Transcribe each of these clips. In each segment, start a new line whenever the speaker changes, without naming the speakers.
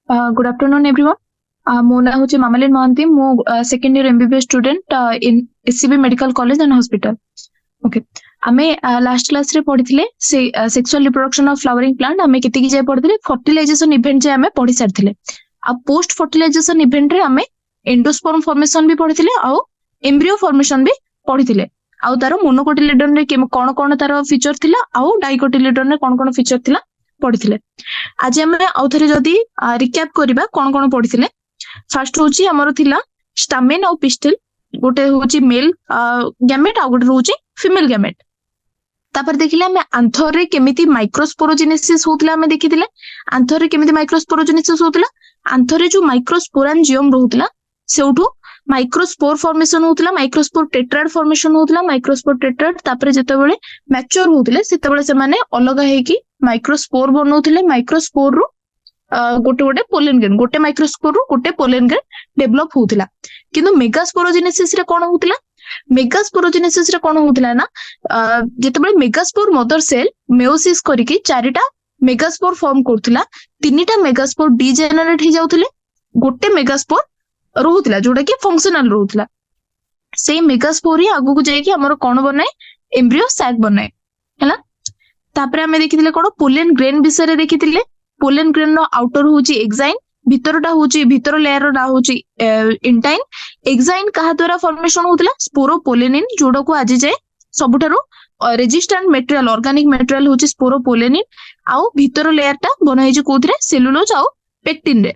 Good afternoon, everyone. ମୋ ନାଁ ହେଉଛି ମାମାଲିନ ମହାନ୍ତି। ମୁଁ second year MBBS student in SCB medical college and hospital. Okay, ଆମେ ଲାଷ୍ଟ କ୍ଲାସ ରେ ପଢିଥିଲେ ସେ sexual reproduction of flowering plant. ଆମେ କେତିକି ଯାଏ ପଢିଥିଲେ ଫର୍ଟିଲାଇଜେସନ ଇଭେଣ୍ଟ ଯାଏ ଆମେ ପଢି ସାରିଥିଲେ। ଆଉ ପୋଷ୍ଟ ଫର୍ଟିଲାଇଜେସନ ଇଭେଣ୍ଟ ରେ ଆମେ ଏଣ୍ଡୋସ୍ପର୍ମ ଫର୍ମେସନ ବି ପଢିଥିଲେ ଆଉ ଏମ୍ବ୍ରିଓ ଫର୍ମେସନ ବି ପଢିଥିଲେ। ଆଉ ତାର ମୋନୋକୋଟିଲିଡନ ରେ କଣ କଣ ତାର ଫିଚର ଥିଲା ଆଉ ଡାଇକୋଟିଲିଡନ ରେ କଣ କଣ ଫିଚର ଥିଲା ପଢିଥିଲେ। ଆଜି ଆମେ ଆଉ ଥରେ ଯଦି ରିକ୍ୟାପ କରିବା କଣ କଣ ପଢିଥିଲେ। ଫାଷ୍ଟ ହଉଛି ଆମର ଥିଲା ଷ୍ଟାମେନ ଆଉ ପିଷ୍ଟଲ, ଗୋଟେ ହଉଛି ମେଲ ଗ୍ୟାମେଟ ଆଉ ଗୋଟେ ରହୁଛି ଫିମେଲ ଗ୍ୟାମେଟ। ତାପରେ ଦେଖିଲେ ଆମେ ଆନ୍ଥରରେ କେମିତି ମାଇକ୍ରୋସ୍ପୋରୋଜେନେସିସ୍ ହଉଥିଲା ଆମେ ଦେଖିଥିଲେ। ଆନ୍ଥରରେ କେମିତି ମାଇକ୍ରୋସ୍ପୋରୋଜେନେସିସ୍ ହଉଥିଲା, ଆନ୍ଥରରେ ଯୋଉ ମାଇକ୍ରୋସ୍ପୋରାଞ୍ଜିୟମ ରହୁଥିଲା ସେଉଠୁ ମାଇକ୍ରୋସ୍ପୋର ଫର୍ମେସନ ହଉଥିଲା, ମାଇକ୍ରୋସ୍ପୋର ଟେଟ୍ରାଡ ଫର୍ମେସନ ହଉଥିଲା, ମାଇକ୍ରୋସ୍ପୋର ଟେଟ୍ରାଡ। ତାପରେ ଯେତେବେଳେ ମ୍ୟାଚୁର ହଉଥିଲେ ସେତେବେଳେ ସେମାନେ ଅଲଗା ହେଇକି ମାଇକ୍ରୋସ୍ପୋର ବନଉଥିଲେ। ମାଇକ୍ରୋସ୍ପୋର ରୁ ଗୋଟେ ଗୋଟେ ପୋଲେନ ଗ୍ରେନ୍, ଗୋଟେ ମାଇକ୍ରୋସ୍ପୋର ରୁ ଗୋଟେ ପୋଲେନ ଗ୍ରେନ୍ ଡେଭଲପ ହଉଥିଲା। କିନ୍ତୁ ମେଗାସ୍ପୋରୋଜେନେସିସ୍ ରେ କଣ ହଉଥିଲା, ମେଗାସ୍ପୋରୋଜେନେସିସ୍ ରେ କଣ ହଉଥିଲା ନା ଯେତେବେଳେ ମେଗାସ୍ପୋର ମଦର ସେଲ ମେଓସିସ୍ କରିକି 4ଟା ମେଗାସ୍ପୋର ଫର୍ମ କରୁଥିଲା, 3ଟା ମେଗାସ୍ପୋର ଡିଜେନେରେଟ ହେଇଯାଉଥିଲେ, ଗୋଟେ ମେଗାସ୍ପୋର ରହୁଥିଲା ଯୋଉଟା କି ଫଙ୍କସନାଲ ରହୁଥିଲା। ସେଇ ମେଗାସ୍ପୋର ହିଁ ଆଗକୁ ଯାଇକି ଆମର କଣ ବନାଏ, ଏମ୍ବ୍ରିଓ ସାକ୍ ବନାଏ ହେଲା। ତାପରେ ଆମେ ଦେଖିଥିଲେ କଣ ପୋଲେନ ଗ୍ରେନ୍ ବିଷୟରେ ଦେଖିଥିଲେ। ପୋଲେନ ଗ୍ରେନ୍ ର ଆଉଟର ହଉଛି ଏକ୍ସାଇନ୍, ଭିତରଟା ହଉଛି ଭିତର ଲେୟାର ର ନାଁ ହଉଛି ଇଣ୍ଟାଇନ୍। ଏକ୍ସାଇନ୍ କାହା ଦ୍ୱାରା ଫର୍ମେସନ ହଉଥିଲା, ସ୍ପୋରୋପୋଲେନିନ୍, ଯୋଉଟାକୁ ଆଜି ଯାଏ ସବୁଠାରୁ ରେଜିଷ୍ଟାଣ୍ଟ ମେଟେରିଆଲ ଅର୍ଗାନିକ ମେଟେରିଆଲ ହଉଛି ସ୍ପୋରୋପୋଲେନିନ୍। ଆଉ ଭିତର ଲେୟାର ଟା ବନା ହେଇଛି କୋଉଥିରେ, ସେଲୁଲୋଜ ଆଉ ପେକ୍ଟିନ ରେ।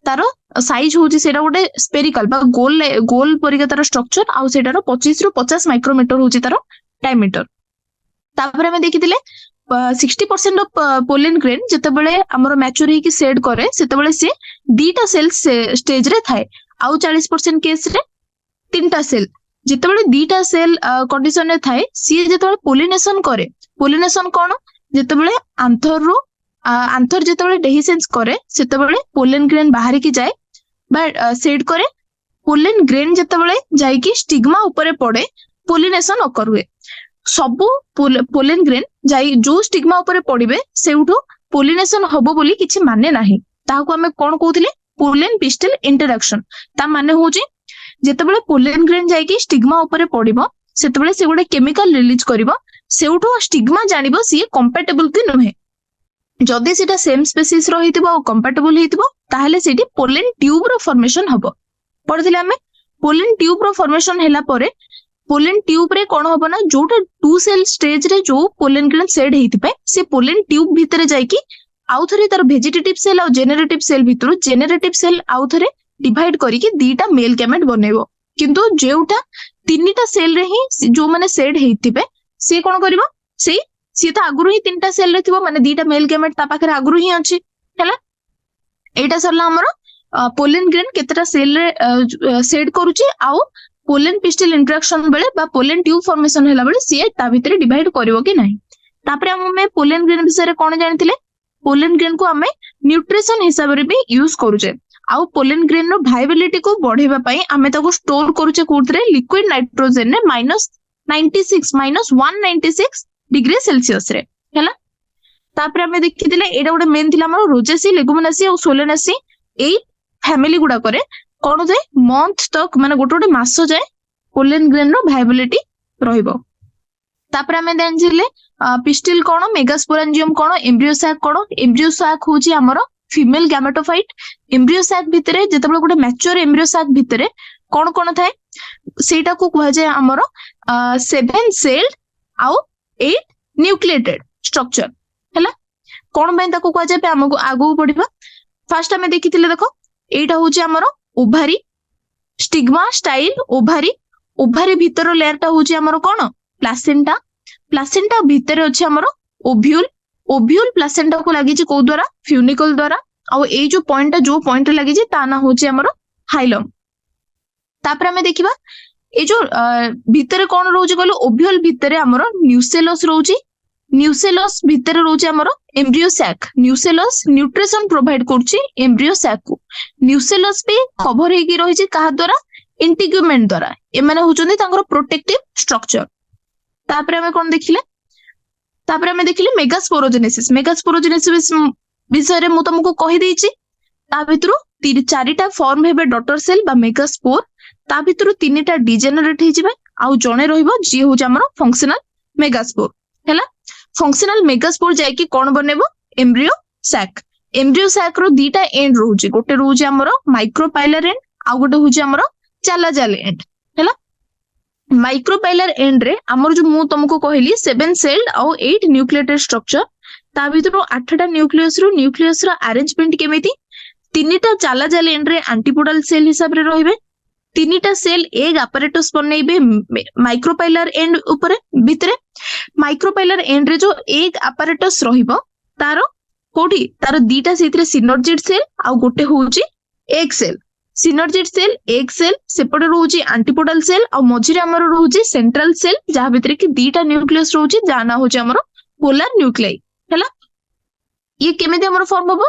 ତାର ସାଇଜ ହଉଛି ସେଇଟା ଗୋଟେ ସ୍ପେରିକାଲ ବା ଗୋଲ ପରିକା ତାର ଷ୍ଟ୍ରକ୍ଚର, ଆଉ ସେଇଟାର 25 ରୁ 50 ମାଇକ୍ରୋମିଟର ହଉଛି ତାର ଡାଇମିଟର। ତାପରେ ଆମେ ଦେଖିଥିଲେ 60% ଅଫ ପୋଲେନ ଗ୍ରେନ୍ ଯେତେବେଳେ ଆମର ମ୍ୟାଚୁର ହେଇକି ସେଡ୍ କରେ ସେତେବେଳେ ସେ 2ଟା ସେଲ ଷ୍ଟେଜ ରେ ଥାଏ, ଆଉ 40% କେସ ରେ 3ଟା ସେଲ। ଯେତେବେଳେ 2ଟା ସେଲ କଣ୍ଡିସନ ରେ ଥାଏ, ସିଏ ଯେତେବେଳେ ପୋଲିନେସନ କରେ, ପୋଲିନେସନ କଣ, ଯେତେବେଳେ ଆନ୍ଥର ଯେତେବେଳେ ଡେହିସେନ୍ସ କରେ ସେତେବେଳେ ପୋଲେନ ଗ୍ରେନ୍ ବାହାରିକି ଯାଏ ବା ସେଡ୍ କରେ। ପୋଲେନ ଗ୍ରେନ୍ ଯେତେବେଳେ ଯାଇକି ଷ୍ଟିଗ୍ମା ଉପରେ ପଡେ ପୋଲିନେସନ ଅକର ହୁଏ। ସବୁ ପୋଲେନ ଗ୍ରେନ୍ ଯାଇ ଯୋଉ ଷ୍ଟିଗ୍ମା ଉପରେ ପଡିବେ ସେଇଠୁ ପୋଲିନେସନ ହବ ବୋଲି କିଛି ମାନେ ନାହିଁ। ତାହାକୁ ଆମେ କଣ କହୁଥିଲେ, ପୋଲେନ ପିଷ୍ଟଲ ଇଣ୍ଟରାକ୍ସନ। ତା ମାନେ ହଉଛି ଯେତେବେଳେ ପୋଲେନ ଗ୍ରେନ୍ ଯାଇକି ଷ୍ଟିଗ୍ମା ଉପରେ ପଡିବ ସେତେବେଳେ ସେ ଗୋଟେ କେମିକାଲ ରିଲିଜ କରିବ, ସେଇଠୁ ଷ୍ଟିଗ୍ମା ଜାଣିବ ସିଏ କମ୍ପାଟେବଲ କି ନୁହେଁ। ଯଦି ସେଟା ସେମ ସ୍ପେସିସ ର ହେଇଥିବ ଆଉ କମ୍ପାଟେବଲ ହେଇଥିବ ତାହେଲେ ସେଠି ପୋଲେନ ଟ୍ୟୁବ ର ଫର୍ମେସନ ହବ। ପଢିଥିଲେ ଆମେ ପୋଲେନ ଟ୍ୟୁବ ର ଫର୍ମେସନ ହେଲା ପରେ ପୋଲେନ ଟ୍ୟୁବ ରେ କଣ ହବ ନା, ଯୋଉଟା 2 ସେଲ ଷ୍ଟେଜ ରେ ଯୋଉ ପୋଲେନ ଗ୍ରେନ୍ ସେଡ୍ ହେଇଥିବେ ସେ ପୋଲେନ ଟ୍ୟୁବ ଭିତରେ ଯାଇକି ଆଉ ଥରେ ତାର ଭେଜିଟେଟିଭ ସେଲ ଆଉ ଜେନେରେଟିଭ ସେଲ ଭିତରୁ ଜେନେରେଟିଭ ସେଲ ଆଉ ଥରେ ଡିଭାଇଡ କରିକି 2ଟା ମେଲ ଗ୍ୟାମେଟ ବନେଇବ। କିନ୍ତୁ ଯୋଉଟା 3ଟା ସେଲ ରେ ହିଁ ଯୋଉମାନେ ସେଡ୍ ହେଇଥିବେ ସିଏ କଣ କରିବ, ସିଏ ତ ଆଗରୁ ହିଁ 3ଟା ସେଲ ରେ ଥିବ, ମାନେ 2ଟା ମେଲ ଗ୍ୟାମେଟ ତା ପାଖରେ ଆଗରୁ ହିଁ ଅଛି ହେଲା। ଏଇଟା ସରିଲା ଆମର ପୋଲେନ ଗ୍ରେନ୍ କେତେଟା ସେଲ ରେ ସେଡ୍ କରୁଛି ଆଉ ପୋଲେନ ପିଷ୍ଟଲ ଇଣ୍ଟରାକ୍ସନ ବେଳେ ବା ପୋଲେନ ଟ୍ୟୁବ ଫର୍ମେସନ ହେଲା ବେଳେ ସିଏ ତା ଭିତରେ ଡିଭାଇଡ କରିବ କି ନାହିଁ। ତାପରେ ଆମେ ପୋଲେନ ଗ୍ରେନ୍ ବିଷୟରେ କଣ ଜାଣିଥିଲେ, ପୋଲେନ ଗ୍ରେନ୍ କୁ ଆମେ ନ୍ୟୁଟ୍ରିସନ ହିସାବରେ ବି ୟୁଜ କରୁଛେ। ଆଉ ପୋଲେନ ଗ୍ରେନ୍ ର ଭାଇବିଲିଟି କୁ ବଢେଇବା ପାଇଁ ଆମେ ତାକୁ ଷ୍ଟୋର କରୁଛେ କୋଉଥିରେ, ଲିକ୍ୱିଡ ନାଇଟ୍ରୋଜେନ ରେ -196 ଡିଗ୍ରୀ ସେଲସିୟସ ରେ ହେଲା। ତାପରେ ଆମେ ଦେଖିଥିଲେ ଏଇଟା ଗୋଟେ ମେନ୍ ଥିଲା ଆମର ରୋଜେସି, ଲେଗୁମିନାସି ଆଉ ସୋଲେନାସି। ଏଇ ଫ୍ୟାମିଲି ଗୁଡାକରେ କଣ ଯାଏ ମନ୍ଥ ତକ ମାନେ ଗୋଟେ ମାସ ଯାଏ ପୋଲେନ ଗ୍ରେନ୍ ର ଭାଇବିଲିଟି ରହିବ। ତାପରେ ଆମେ ଜାଣିଥିଲେ ପିଷ୍ଟିଲ କଣ, ମେଗାସ୍ପୋରାଞ୍ଜିୟମ କଣ, ଏମ୍ବ୍ରିଓ ସାକ୍ କଣ। ଏମ୍ବ୍ରିଓ ସାକ୍ ହଉଛି ଆମର ଫିମେଲ ଗ୍ୟାମେଟୋଫାଇଟ। ଏମ୍ବ୍ରିଓ ସାକ୍ ଭିତରେ ଯେତେବେଳେ ଗୋଟେ ମ୍ୟାଚୁର ଏମ୍ବ୍ରିଓ ସାକ୍ ଭିତରେ କଣ କଣ ଥାଏ, ସେଇଟାକୁ କୁହାଯାଏ ଆମର 7 ସେଲ୍ଡ ଆଉ 8 ନ୍ୟୁକ୍ଲିଏଟେଡ ଷ୍ଟ୍ରକ୍ଚର ହେଲା। କଣ ପାଇଁ ତାକୁ କୁହାଯାଏ ଆମକୁ ଆଗକୁ ପଢିବା। ଫାଷ୍ଟ ଆମେ ଦେଖିଥିଲେ ଦେଖ, ଏଇଟା ହଉଛି ଆମର ovary, stigma style ovary. Ovary ଭିତର ଲେୟାର ଟା ହଉଛି ଆମର କଣ, ପ୍ଲାସେଣ୍ଟା। ପ୍ଲାସେଣ୍ଟା ଭିତରେ ଅଛି ଆମର ଓଭ୍ୟୁଲ। ଓଭ୍ୟୁଲ ପ୍ଲାସେଣ୍ଟା କୁ ଲାଗିଛି କୋଉ ଦ୍ୱାରା, ଫ୍ୟୁନିକଲ ଦ୍ୱାରା। ଆଉ ଏଇ ଯୋଉ ପଏଣ୍ଟଟା ଯୋଉ ପଏଣ୍ଟରେ ଲାଗିଛି ତା ନାଁ ହଉଛି ଆମର ହାଇଲମ୍। ତାପରେ ଆମେ ଦେଖିବା ଏଇ ଯୋଉ ଭିତରେ କଣ ରହୁଛି କହିଲ, ଓଭ୍ୟୁଲ ଭିତରେ ଆମର ନ୍ୟୁସେଲସ୍ ରହୁଛି। ନ୍ୟୁସେଲସ୍ ଭିତରେ ରହୁଛି ଆମର ଏମ୍ବ୍ରିଓ ସ୍ୟାକ୍। ନ୍ୟୁସେଲସ୍ ନ୍ୟୁଟ୍ରିସନ ପ୍ରୋଭାଇଡ କରୁଛି ଏମ୍ବ୍ରିଓ ସ୍ୟାକ୍ କୁ। ନ୍ୟୁସେଲସ୍ ବି କଭର ହେଇକି ରହିଛି କାହା ଦ୍ୱାରା, ଇଣ୍ଟିଗ୍ୟୁମେଣ୍ଟ ଦ୍ୱାରା। ଏମାନେ ହଉଛନ୍ତି ତାଙ୍କର ପ୍ରୋଟେକ୍ଟିଭ ଷ୍ଟ୍ରକ୍ଚର। ତାପରେ ଆମେ କଣ ଦେଖିଲେ, ତାପରେ ଆମେ ଦେଖିଲେ ମେଗାସ୍ପୋରୋଜେନେସିସ୍। ମେଗାସ୍ପୋରୋଜେନେସିସ୍ ବିଷୟରେ ମୁଁ ତମକୁ କହିଦେଇଛି। ତା ଭିତରୁ ଚାରିଟା ଫର୍ମ ହେବେ ଡटर ସେଲ୍ ବା ମେଗାସ୍ପୋର, ତା ଭିତରୁ ତିନିଟା ଡିଜେନେରେଟ୍ ହେଇଯିବେ ଆଉ ଜଣେ ରହିବ ଯିଏ ହଉଛି ଆମର ଫଙ୍କସନାଲ ମେଗାସ୍ପୋର ହେଲା। ଫଙ୍କସନାଲ ମେଗାସ୍ପୋର ଯାଇକି କଣ ବନେଇବ ଏମ୍ବ୍ରିଓ ସାକ୍। ଏମ୍ବ୍ରିଓ ସାକ୍ ର ଦିଟା ଏଣ୍ଡ ରହୁଛି, ଗୋଟେ ରହୁଛି ଆମର ମାଇକ୍ରୋପାଇଲର ଏଣ୍ଡ ଆଉ ଗୋଟେ ହଉଛି ଆମର ଚାଲାଜାଲ ଏଣ୍ଡ ହେଲା। ମାଇକ୍ରୋପାଇଲର ଏଣ୍ଡ ରେ ଆମର ଯୋଉ ମୁଁ ତମକୁ କହିଲି 7 ସେଲ୍ଡ ଆଉ 8 ନ୍ୟୁକ୍ଲିଏଟେଡ ଷ୍ଟ୍ରକ୍ଚର, ତା ଭିତରୁ 8ଟା ନ୍ୟୁକ୍ଲିୟସ ର ଆରେଞ୍ଜମେଣ୍ଟ କେମିତି, ତିନିଟା ଚାଲାଜାଲ ଏଣ୍ଡ ରେ ଆଣ୍ଟିपोଡାଲ ସେଲ୍ ହିସାବରେ ରହିବେ, ତିନିଟା ସେଲ୍ ଏଗ ଆପାରେଟସ୍ ବନେଇବେ ମାଇକ୍ରୋପାଇଲର ଏଣ୍ଡ ଉପରେ ଭିତରେ। ମାଇକ୍ରୋପାଇଲର ଏଣ୍ଡ ରେ ଯୋଉ ଏଗ ଆପାରେଟସ୍ ରହିବ ତାର କୋଉଠି, ତାର ଦିଟା ସେଇଥିରେ ସିନର୍ଜିଡ୍ ସେଲ୍ ଆଉ ଗୋଟେ ହଉଛି ଏଗ ସେଲ୍। ସିନର୍ଜିଡ୍ ସେଲ୍ ଏଗ ସେଲ୍, ସେପଟେ ରହୁଛି ଆଣ୍ଟିपोଡାଲ ସେଲ୍ ଆଉ ମଝିରେ ଆମର ରହୁଛି ସେଣ୍ଟ୍ରାଲ ସେଲ୍ ଯାହା ଭିତରେ କି ଦିଟା ନ୍ୟୁକ୍ଲିୟସ ରହୁଛି ଯାହା ନାଁ ହଉଛି ଆମର ପୋଲାର ନ୍ୟୁକ୍ଲିଆଇ ହେଲା। ଇଏ କେମିତି ଆମର ଫର୍ମ ହବ,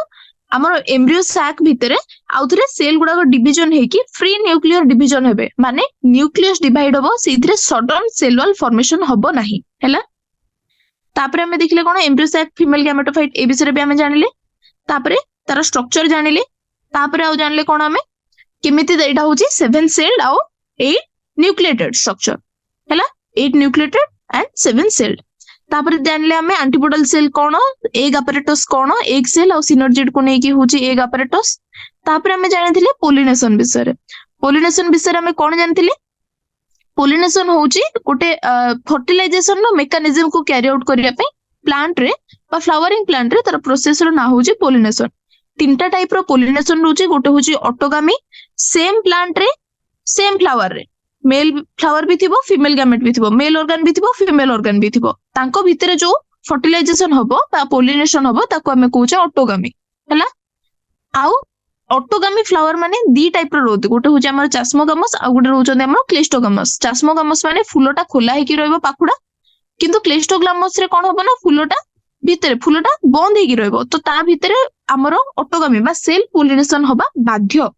ଆମର ଏମ୍ବ୍ରିଓ ସାକ୍ ଭିତରେ ଆଉଥରେ ସେଲ୍ ଗୁଡାକ ଡିଭିଜନ ହେଇକି ଫ୍ରି ନ୍ୟୁକ୍ଲିୟର ଡିଭିଜନ ହେବେ, ମାନେ ନ୍ୟୁକ୍ଲିୟସ ଡିଭାଇଡ ହବ, ସେଇଥିରେ ସଡନ ସେଲ୍ ୱାଲ୍ ଫର୍ମେସନ ହବ ନାହିଁ ହେଲା। ତାପରେ ଆମେ ଦେଖିଲେ କଣ ଏମ୍ବ୍ରିଓ ସାକ୍ ଫିମେଲ ଗ୍ୟାମେଟୋଫାଇଟ, ଏ ବିଷୟରେ ବି ଆମେ ଜାଣିଲେ। ତାପରେ ତାର ଷ୍ଟ୍ରକ୍ଚର ଜାଣିଲେ, ତାପରେ ଆଉ ଜାଣିଲେ କଣ ଆମେ କେମିତି ଏଇଟା ହଉଛି 7 ସେଲ୍ଡ ଆଉ 8 ନ୍ୟୁକ୍ଲିଏଟେଡ ଷ୍ଟ୍ରକ୍ଚର ହେଲା, 8 ନ୍ୟୁକ୍ଲିଏଟେଡ ଆଣ୍ଡ 7 ସେଲ୍ଡ। ତାପରେ ଜାଣିଲେ ଆମେ ଆଣ୍ଟିपोଡାଲ ସେଲ୍ କଣ, ଏଗ ଆପାରେଟସ୍ କଣ, ଏଗ ସେଲ୍ ଆଉ ସିନର୍ଜିଡ୍ କୁ ନେଇକି ହଉଛି ଏଗ ଆପାରେଟସ୍। ତାପରେ ଆମେ ଜାଣିଥିଲେ ପୋଲିନେସନ ବିଷୟରେ। ପୋଲିନେସନ ବିଷୟରେ ଆମେ କଣ ଜାଣିଥିଲେ, ପୋଲିନେସନ ହଉଛି ଗୋଟେ ଫର୍ଟିଲାଇଜେସନ ର ମେକାନିଜମ କୁ କ୍ୟାରି ଆଉଟ୍ କରିବା ପାଇଁ ପ୍ଲାଣ୍ଟ ରେ ବା ଫ୍ଲାୱରିଂ ପ୍ଲାଣ୍ଟ ରେ ତାର ପ୍ରୋସେସ ର ନାଁ ହଉଛି ପୋଲିନେସନ। ତିନିଟା ଟାଇପ ର ପୋଲିନେସନ ରହୁଛି, ଗୋଟେ ହଉଛି ଅଟୋଗାମୀ, ସେମ୍ ପ୍ଲାଣ୍ଟ ରେ ସେମ୍ ଫ୍ଲାୱାର ରେ मेल फ्लावर भी थिबो फीमेल गैमेट भी थिबो, मेल ऑर्गन भी थिबो फीमेल ऑर्गन भी थिबो, तांको भितरे जो फर्टिलाइजेशन हबो बा पोलिनेशन हबो ताको हमें कहूचे ऑटोगामी हैला। आउ ऑटोगामी फ्लावर माने दी टाइप रो रोते, गोटे होचे हमर चास्मोगामस आ गोटे रोचंदे हमर क्लेस्टोगामस। चास्मोगामस माने फुलोटा खोला हेकी रहबो पाखुडा, किंतु क्लेस्टोगामस रे कोन हबो ना फुलोटा भितरे फुलोटा बंद हेकी रहबो, तो ता भितरे हमर ऑटोगामी बा सेल पोलिनेशन हबा बाध्य।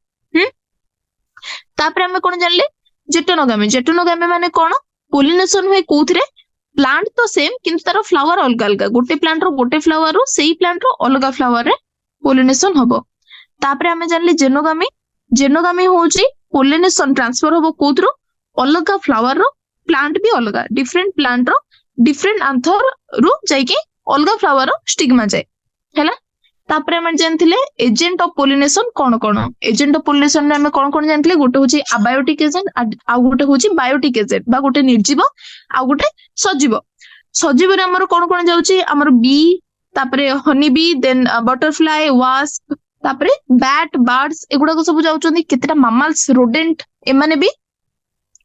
तापर हमें कोन जानले जेटोनोगामी। जेटोनोगामी माने कोन, पोलिनेशन हुए कोथरे, प्लांट तो सेम किंतु तार फ्लावर अलग अलग, गोटे प्लांट रो गोटे फ्लावर रो सेही प्लांट रो अलग फ्लावर रे पोलिनेशन हबो। तापरे हमें जानले जेनोगामी। जेनोगामी होची पोलिनेशन ट्रांसफर हबो कोथरो, अलग फ्लावर रो, प्लांट भी अलग, डिफरेंट प्लांट रो डिफरेंट आंथर रो जाईके अलग फ्लावर रो स्टिग्मा जाय हैला। तापरे हम जानथिले एजेंट ऑफ पोलिनेशन कोन कोन। एजेंट ऑफ पोलिनेशन ने हम कोन कोन जानथिले, गोटे होची अबायोटिक एजेंट आ गोटे होची बायोटिक एजेंट बा गोटे निर्जीव आ गोटे सजीव। सजीव रे हमर कोन कोन जाउची, हमर बी, तापरे honey bee, then butterfly, wasp, तापरे बैट, बर्ड्स एगुडा को सब जाउचंदी। केतेटा मैमल्स, रोडेंट ए माने भी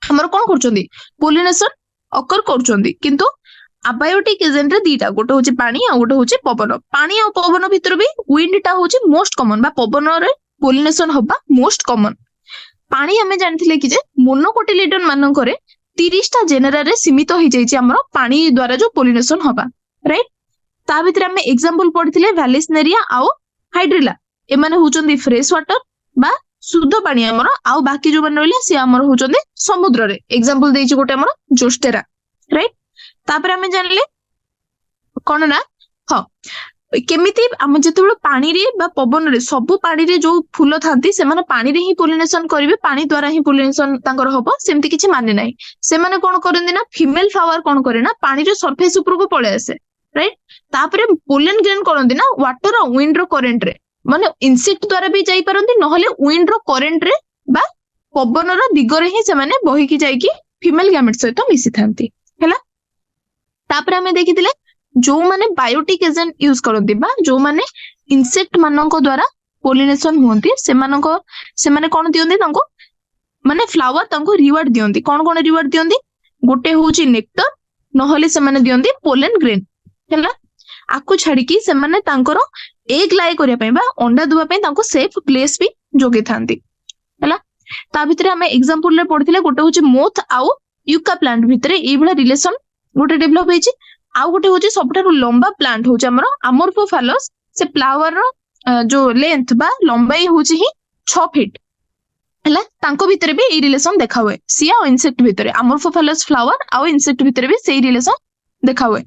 हमर कोन करचंदी पोलिनेशन अकर करचंदी। किंतु अबायोटिक एजेंट रे दीटा, गोटे होची पानी आ गोटे होची पवन। पानी आ पवन भितर भी विंड टा होची मोस्ट कॉमन बा पवन रे पोलिनेशन होबा मोस्ट कॉमन। पानी हमें जानथिले कि जे मोनोकोटिलिडन मानन करे 30 टा जेनेरा रे सीमित हो जाईची हमरो पानी द्वारा जो पोलिनेशन होबा, राइट। ता भितर हमें एग्जांपल पढिथिले वैलिसनेरिया आ हाइड्रिला, ए माने होचंदी फ्रेश वाटर बा शुद्ध पानी हमरो, आ बाकी जो बन रहले से हमरो होचंदी समुद्र रे। एग्जांपल देइची गोटे हमरो जोस्टेरा, राइट। तापर हमें जानले कोन ना, हां केमिति हम जेतेबेले पानी रे बा पवन रे सब पानी रे जो फूल थांती से माने पानी रे ही पोलिनेशन करिवे, पानी द्वारा ही पोलिनेशन तांकर होबो, सेमति किछि माने नाही। से माने कोन करंदी ना, फीमेल फ्लावर कोन करे ना पानी रे सरफेस ऊपर को पळे आसे, राइट। तापरे पोलन ग्रेन करंदी ना वाटर और विंड रो करेंट रे, माने इंसेक्ट द्वारा भी जाई परंदी, नहले विंड रो करेंट रे बा पवन रो दिगरे ही से माने बही की जाई की फीमेल गैमेट सहित मिसी थांती हैला। तापरे हमें देखिथिले जो माने बायोटिक एजेंट यूज करंती बा जो माने इंसेक्ट माननको द्वारा पोलिनेशन होंती, से माने कोन दियंती तांको, माने फ्लावर तांको रिवार्ड दियंती। कोन कोन रिवार्ड दियंती, गोटे होची नेक्टर, नहले से माने दियंती पोलन ग्रेन हैला। आकु छाडी की से माने तांकर एग लाय करिया पय बा अंडा दुवा पय तांको सेफ प्लेस भी जोगे थांती हैला। ता भितरे हमें एग्जांपल रे पढिथिले, गोटे होची मोथ आउ यूका प्लांट भितरे ए बडा रिलेशन गोटे डेवलप होईची। आउ गोटे होची सबठारु लंबा प्लांट होची हमरो अमोर्फोफालस, से फ्लावर रो जो लेंथ बा लंबाई होची ही 6 फीट हैला। तांको भितरे भी ए रिलेशन देखा हुए, सिया और इंसेक्ट भितरे अमोर्फोफालस फ्लावर आउ इंसेक्ट भितरे भी सेही रिलेशन देखा हुए।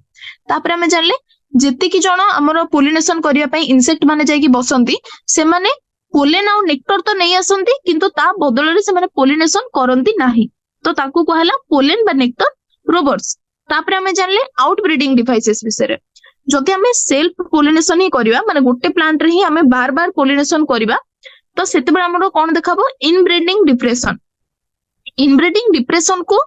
तापर हमें जानले जेते कि जण हमरो पोलिनेशन करिया पई इंसेक्ट माने जाई कि बसंती, से माने पोलेन आउ नेक्टर तो नहीं आसंती किंतु ता बदल रे से माने पोलिनेशन करंती नाही तो ताकू कहला पोलेन बा नेक्टर रोवर्स। तापरे हमें जानले आउट ब्रीडिंग डिवाइसेस विषय जदि हमें सेल्फ पोलिनेशन ही करबा माने गोटे प्लांट रे ही हमें बार बार पोलिनेशन करबा तो सेते बेला हमरो कोन देखाबो इनब्रीडिंग डिप्रेशन। इनब्रीडिंग डिप्रेशन को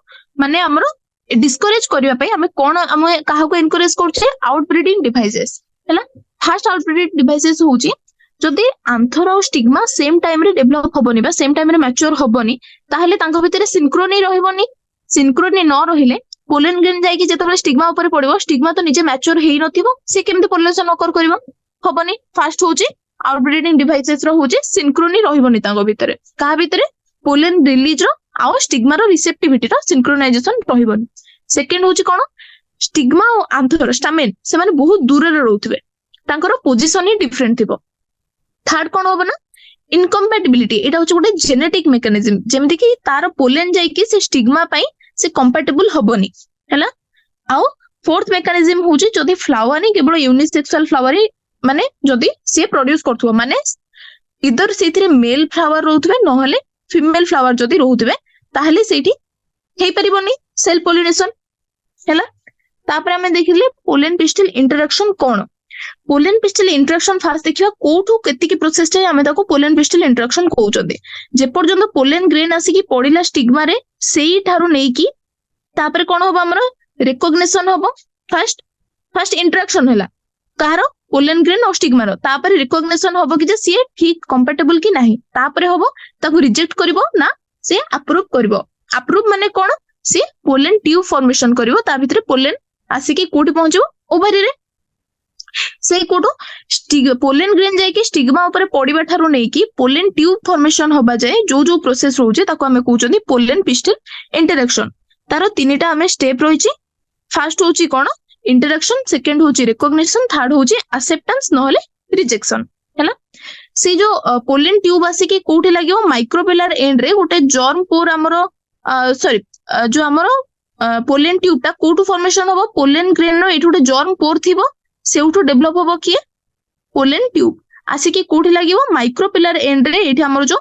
माने हमरो डिस्करेज करबा पई हमें कोन हमें काहा को एनकरेज करछे आउट ब्रीडिंग डिवाइसेस हैला। फर्स्ट आउट ब्रीडिंग डिवाइसेस होची जदि आंथर और स्टिग्मा सेम टाइम रे डेवलप होबनी बा सेम टाइम रे मैच्योर होबनी ताहले तांको भितरे सिंक्रोनी रहबनी। सिंक्रोनी न रहिले पोलेन ग्रेन जाई कि जेतबे स्टिग्मा ऊपर पड़िबो स्टिग्मा तो निजे मैच्योर हेई नथिबो से केमते पोलिनेशन अकर करबो होबनी। फर्स्ट होची आउट ब्रीडिंग डिवाइसेस रो होची सिंक्रोनी रहबनी तांको भितरे का भितरे पोलेन रिलीज रो आ स्टिग्मा रो रिसेप्टिविटी रो सिंक्रोनाइजेशन रहबनी। सेकंड होची कोन स्टिग्मा और आंथर स्टामेन से माने बहुत दूर रे रहउथबे तांकर पोजीशन ही डिफरेंट थिबो। थर्ड कोन होबो ना इनकम्पैटिबिलिटी एटा होची गोटे जेनेटिक मेकानिज्म जेमति कि तार पोलेन जाई कि से स्टिग्मा पई से कंपैटिबल होबनी हैला। आउ फोर्थ मेकानिज्म होची जदी फ्लावर नहीं केवल यूनिसेक्सुअल फ्लावर ही माने जदी से प्रोड्यूस करथुवा माने इधर सेथिरे मेल फ्लावर रहउथबे नहले फीमेल फ्लावर जदी रहउथबे ताहले सेठी हेई परिबोनी सेल्फ पोलिनेशन हैला। तापर हमें देखिले पोलेन पिस्टिल इंटरेक्शन कोन पोलेन पिस्टिल इंटरेक्शन फास्ट देखिबा कोठू केति की प्रोसेस टे हमें ताको पोलेन पिस्टिल इंटरेक्शन कहउचंदे। जे पर्यंत पोलेन ग्रेन आसी की पडिला स्टिग्मा रे सेही थारु नेई की तापर कोन होबा हमर रिकॉग्निशन होबो। फर्स्ट इंटरेक्शन हैला कारो पोलेन ग्रेन और स्टिग्मा रो तापर रिकॉग्निशन होबो कि जे सी ठीक कंपैटिबल की नाही तापर होबो ताको रिजेक्ट करबो ना से अप्रूव करबो। अप्रूव माने कोन से पोलेन ट्यूब फॉर्मेशन करबो ता भितरे पोलेन आसी की कोठी पहुंचो ओवरी रे से कोटो पोलेन ग्रेन जाय कि स्टिग्मा ऊपर पडिबा थारु नै कि पोलेन ट्यूब फॉर्मेशन होबा जाय जो जो प्रोसेस रहउचे ताको हमें कहउचंदी पोलेन पिस्टिल इंटरेक्शन। तारो तीनटा हमें स्टेप रहिची। फर्स्ट होची कोन इंटरेक्शन सेकंड होची रिकॉग्निशन थर्ड होची एक्सेप्टेंस नहले रिजेक्शन हैला। से जो पोलेन ट्यूब आसी कि कोठी लागियो माइक्रोपेलर एंड रे गोटे जर्म पोर हमरो सॉरी जो हमरो पोलेन ट्यूब ता कोठू फॉर्मेशन होबो पोलेन ग्रेन रो एठू गोटे जर्म पोर थिबो सेउठू डेवलप होबो कि पोलेन ट्यूब आसी कि कोठी लागियो माइक्रोपेलर एंड रे एठी हमरो जो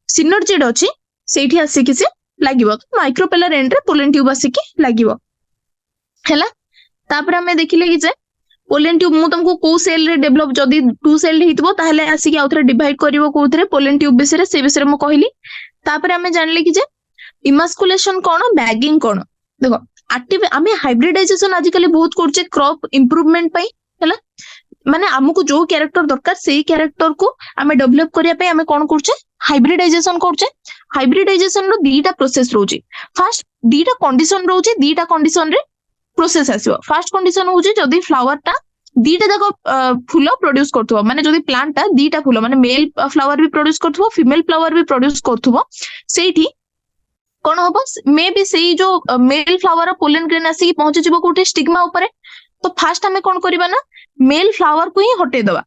सिनर्जिड अछि सेठी आसी कि से लागियो माइक्रोपेलर एंड रे पोलेन ट्यूब आसी कि लागियो हैला। तापर हमें देखिले कि जे पोलेन ट्यूब मु तुमको को सेल रे डेवलप जदी टू सेल हितबो ताहले आसी कि आउथरे डिवाइड करिवो कोथरे पोलेन ट्यूब बिसरे से बिसरे मु कहली। तापर हमें जानले कि जे इमास्कुलेशन कोन बैगिंग कोन देखो एक्टिव हमें हाइब्रिडाइजेशन आजिकली बहुत करछे क्रॉप इंप्रूवमेंट पई हैला। माने हमको जो कैरेक्टर दरकार सेही कैरेक्टर को हमें डेवलप करिया पे हमें कोन करछे हाइब्रिडाइजेशन करछे। हाइब्रिडाइजेशन रो दीटा प्रोसेस रहउची। फर्स्ट दीटा कंडीशन रहउची दीटा कंडीशन रे प्रोसेस आसीबो। फर्स्ट कंडीशन होची जदी फ्लावर टा दीटा जाको फूल प्रोड्यूस करथबो माने जदी प्लांट टा दीटा फूल माने मेल फ्लावर भी प्रोड्यूस करथबो फीमेल फ्लावर भी प्रोड्यूस करथबो सेठी कोन होबो मे बी सेही जो मेल फ्लावर पोलेन ग्रेन आसी कि पहुंचे जिवो कोठे स्टिग्मा ऊपर तो फर्स्ट हमें कोन करबा ना मेल फ्लावर को ही हटे दबा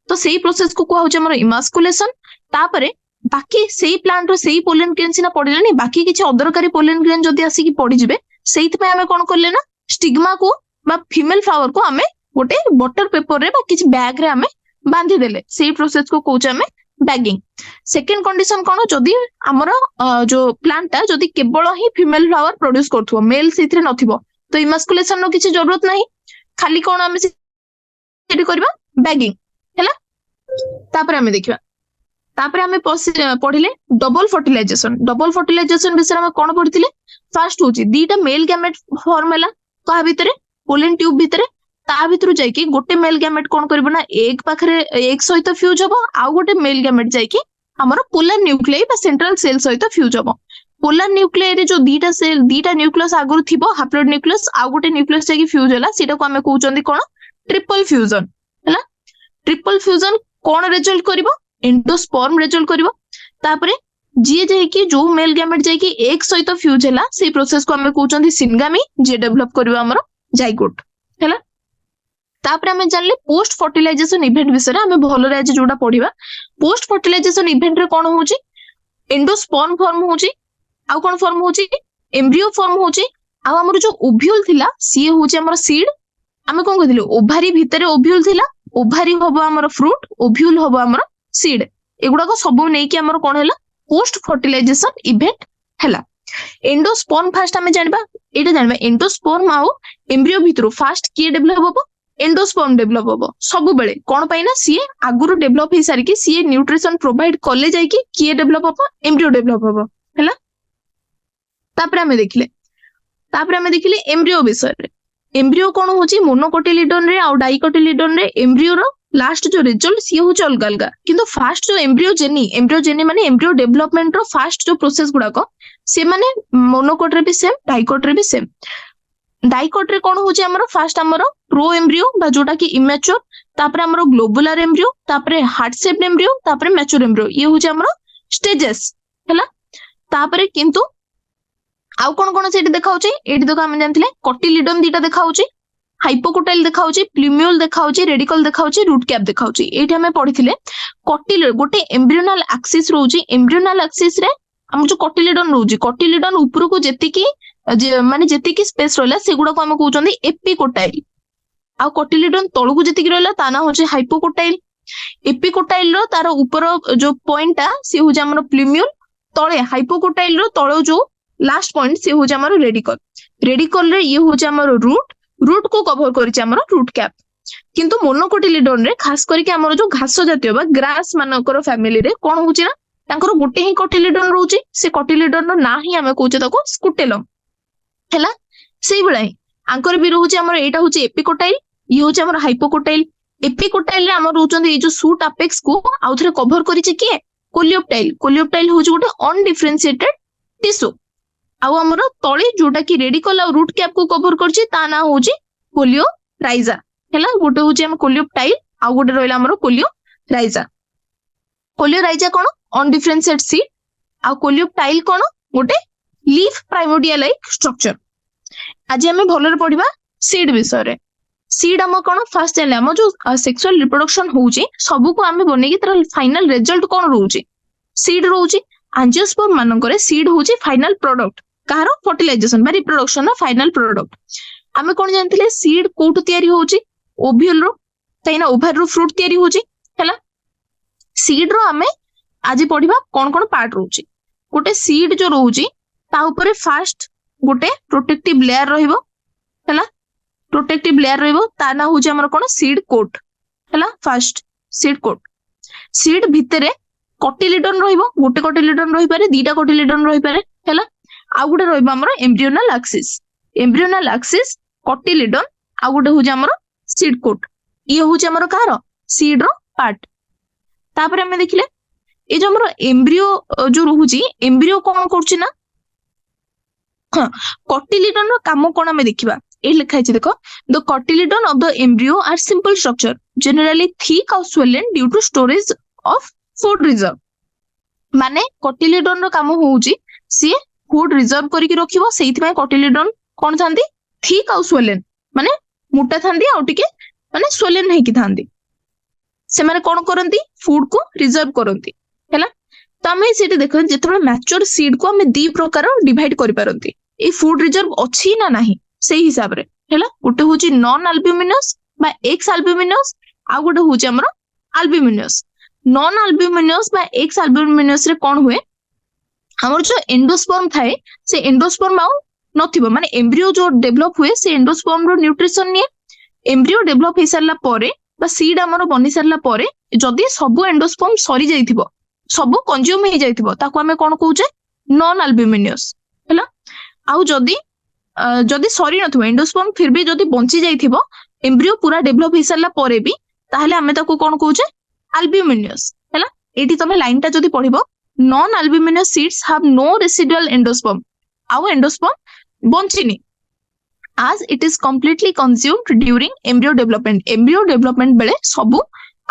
तो सेही प्रोसेस को कहउचे हमर इमास्कुलेशन। तापरे बाकी सेही प्लांट रो सेही पोलेन ग्रेन सिना पडिले नै बाकी किछि अदरकारी पोलेन ग्रेन जदी आसी कि पडी जिवे सेहित पे हमें कोन करले ना स्टिग्मा को बा फीमेल फ्लावर को हमें गोटे बटर पेपर रे बा किछि बैग रे हमें बांधी देले सेही प्रोसेस को कहउचे हमें बैगिंग। सेकंड कंडीशन कोन जदी हमर जो प्लांट ता जदी केवल ही फीमेल फ्लावर प्रोड्यूस करथबो मेल सेथिरे नथिबो तो इमास्कुलेशन रो किछि जरूरत नाही खाली कोन हमें सेठी करबा बैगिंग हैला। तापर हमें देखिबा तापर हमें पढिले डबल फर्टिलाइजेशन विषय में कोन पढितिले। फर्स्ट होची दीटा मेल गैमेट फॉर्म हैला का भितरे पोलेन ट्यूब भितरे ता भितरु जाई कि गोटे मेल गैमेट कोन करबो ना एक पाखरे एक सहित फ्यूज होबो आ गोटे मेल गैमेट जाई कि हमर पोलर न्यूक्लियस बा सेंट्रल सेल सहित फ्यूज होबो। पोलर न्यूक्लियस रे जो दीटा सेल दीटा न्यूक्लियस आगुर थिबो हैप्लॉइड न्यूक्लियस आ गोटे न्यूक्लियस जाई कि फ्यूज होला सेटा को हमें कहउचंदी कोन ट्रिपल फ्यूजन हैला। ट्रिपल फ्यूजन कोन रिजल्ट करिवो एंडोस्पर्म रिजल्ट करिवो। तापरे जी जाई कि जो मेल गैमेट जाई कि एक सहित फ्यूज होला से प्रोसेस को हमें कहउचंदी सिनगामी जे डेवलप करिवो हमर जाइगोट हैला। तापर हमें जानले पोस्ट फर्टिलाइजेशन इवेंट विषय हमें भलो आज जोटा पढ़िबा। पोस्ट फर्टिलाइजेशन इवेंट रे कोन होची एंडोस्पर्म फॉर्म होची आ कोन फॉर्म होची एम्ब्रियो फॉर्म होची आ हमर जो ओव्यूल थिला सी होची हमर सीड हमें कोन कहथिले ओभारी भितरे ओव्यूल थिला ओभारी होबो हमर फ्रूट ओव्यूल होबो हमर सीड एगुड़ाक सब नहीं कि हमर कोन हैला पोस्ट फर्टिलाइजेशन इवेंट हैला। एंडोस्पर्म फास्ट आमे जानबा एटा जानबा एंडोस्पर्म आउ एम्ब्रियो भितरु फास्ट किए डेवलप होबो एंडोस्पर्म डेवलप होबो सब बेले कोन पई ना सी आगुरु डेवलप हे सारी कि सी न्यूट्रिशन प्रोवाइड करले जाय कि किए डेवलप होबो एम्ब्रियो डेवलप होबो हैला। तापरे आमे देखिले एम्ब्रियो विषय रे एम्ब्रियो कोन होची मोनोकोटिलिडन रे आ डाइकोटिलिडन रे एम्ब्रियो रो लास्ट जो रिजल्ट सी होची अलग अलग किंतु फास्ट जो एम्ब्रियोजेनी माने एम्ब्रियो डेवलपमेंट रो फास्ट जो प्रोसेस गुडाक से माने मोनोकोट रे भी सेम डाइकोट रे भी सेम। डाइकोट रे कोन होची हमरो फास्ट हमरो प्रो एम्ब्रियो बा जोटा कि इमेच्योर तापरे हमरो ग्लोबुलर एम्ब्रियो तापरे हार्ट शेप्ड एम्ब्रियो तापरे मैच्योर एम्ब्रियो ये होची हमरो स्टेजेस हैला। तापरे किंतु आउ कोन सेठी देखाउची एठी देखो हम जानथिले कोटिलिडन दीटा देखाउची हाइपोकोटाइल देखाउची प्लूम्यूल देखाउची रेडिकल देखाउची रूट कैप देखाउची एठी हमें पढिथिले कोटिलिडन गोटे एम्ब्रियोनल एक्सिस रहउची एम्ब्रियोनल एक्सिस रे हम जो कोटिलिडन रहउची कोटिलिडन ऊपर को जेतिकी माने जेतिकी स्पेस रहला सेगुडा को हम कहउचंदी एपिकोटाइल आ कोटिलिडन तळु को जेतिकी रहला ता ना होची हाइपोकोटाइल। एपिकोटाइल रो तार ऊपर जो पॉइंटटा से होची हमर प्लूम्यूल तळे हाइपोकोटाइल रो तळे जो लास्ट पॉइंट से होची हमर रेडिकल रे ये होची हमर रूट को कवर करिछि हमर रूट कैप। किंतु मोनोकोटिलिडन रे खास करके हमर जो घास जातीय बा ग्रास मानकर फैमिली रे कोन होची ना तांकर गोटे ही कोटिलिडन रहउची से कोटिलिडन रो ना ही हमें कहउचे ताको स्कुटेलम हैला। सेही बेला आंकर भी रहउची हमर एटा होची एपिकोटाइल ये होची हमर हाइपोकोटाइल। एपिकोटाइल रे हमर रहउचंदी ए जो सूट अपेक्स को आउथरे कवर करिछि के कोलियोप्टाइल होची गोटे अनडिफरेंशिएटेड टिश्यू आउ हमर तळे जोटा कि रेडिकल आ रूट कैप को कवर करछि ता ना होची कोलियोराइजा हैला। गोटे होची हम कोलियोप्टाइल आ गोटे रहला हमर कोलियोराइजा कोन अनडिफरेंशिएटेड सीड आ कोलियोप्टाइल कोन गोटे लीफ प्राइमोर्डिया लाइक स्ट्रक्चर। आज हमें भलरे पढिबा सीड विषय रे। सीड हम कोन फर्स्ट जानले हम जो सेक्सुअल रिप्रोडक्शन होउची सब को हमें बनेकी तर फाइनल रिजल्ट कोन रहउची सीड रहउची। एंजियोस्पर्म मानकरे सीड होउची फाइनल प्रोडक्ट कहार फर्टिलाइजेशन बा रिप्रोडक्शन रा फाइनल प्रोडक्ट। आमे कोन जानथिले सीड कोट तयारी होउची ओव्यूल रो तैना ओभार रो फ्रूट तयारी होउची हैला। सीड रो आमे आज पढिबा कोन पार्ट रहउची गोटे सीड जो रहउची ता ऊपर फास्ट गोटे प्रोटेक्टिव लेयर रहिबो हैला। प्रोटेक्टिव लेयर रहिबो ता ना होउची हमर कोन सीड कोट हैला। फर्स्ट सीड कोट सीड भितरे कोटिलिडन रहिबो गोटे कोटिलिडन रहि पारे दीटा कोटिलिडन रहि पारे हैला। आ गोटे रहिबो हमर एम्ब्रियोनल एक्सिस कोटिलिडन आ गोटे होउची हमर सीड कोट ये होउची हमर कार सीड रो पार्ट। तापरे हमें देखिले ए जो हमर एम्ब्रियो जो रहउची एम्ब्रियो कोन करछि ना कोटिलिडन रो काम कोन हमें देखिबा ए लिखा छै देखो the cotyledon of the embryo are simple structure generally thick और swollen due to storage of food reserve. माने कोटिलिडन रो काम होउची सी फूड रिजर्व करिक रखिबो सेइथि पय कोटिलिडन कोन थांदी थिक और swollen माने मोटा थांदी आ टिके माने swollen नै कि थांदी से माने कोन करंती फूड को रिजर्व करंती हैला। त हमें सेठी देखन जेतबे मैच्योर सीड को हमें दी प्रकार डिवाइड करि पारंती ए फूड रिजर्व अछि ना नाही सेही हिसाब रे हैला। गोटे होची नॉन अल्ब्यूमिनस बा एक्स अल्ब्यूमिनस आ गोटे होची हमर अल्ब्यूमिनस। नॉन अल्ब्यूमिनस बा एक्स अल्ब्यूमिनस रे कोन हुए हमर जो एंडोस्पर्म थाए से एंडोस्पर्म आउ नथिबो माने एम्ब्रियो जो डेवलप हुए से एंडोस्पर्म रो न्यूट्रिशन निये एम्ब्रियो डेवलप हे सरला परे बा सीड हमर बनि सरला परे जदी सब एंडोस्पर्म सरी जाइथिबो सब कंज्यूम हे जाइथिबो ताको हमें कोन कहूचे नॉन अल्ब्यूमिनस हैला। आउ जदी सरी नथिबो एंडोस्पर्म फिर भी जदी बंची जाइथिबो एम्ब्रियो पूरा डेवलप हे सरला परे भी ताहले हमें ताको कोन कहूचे अल्ब्यूमिनस हैला। एठी तमे लाइनटा जदी पढिबो non albuminous seeds have no residual endosperm आउ एंडोस्पर्म बंचिनी as it is completely consumed during embryo development बेले सबु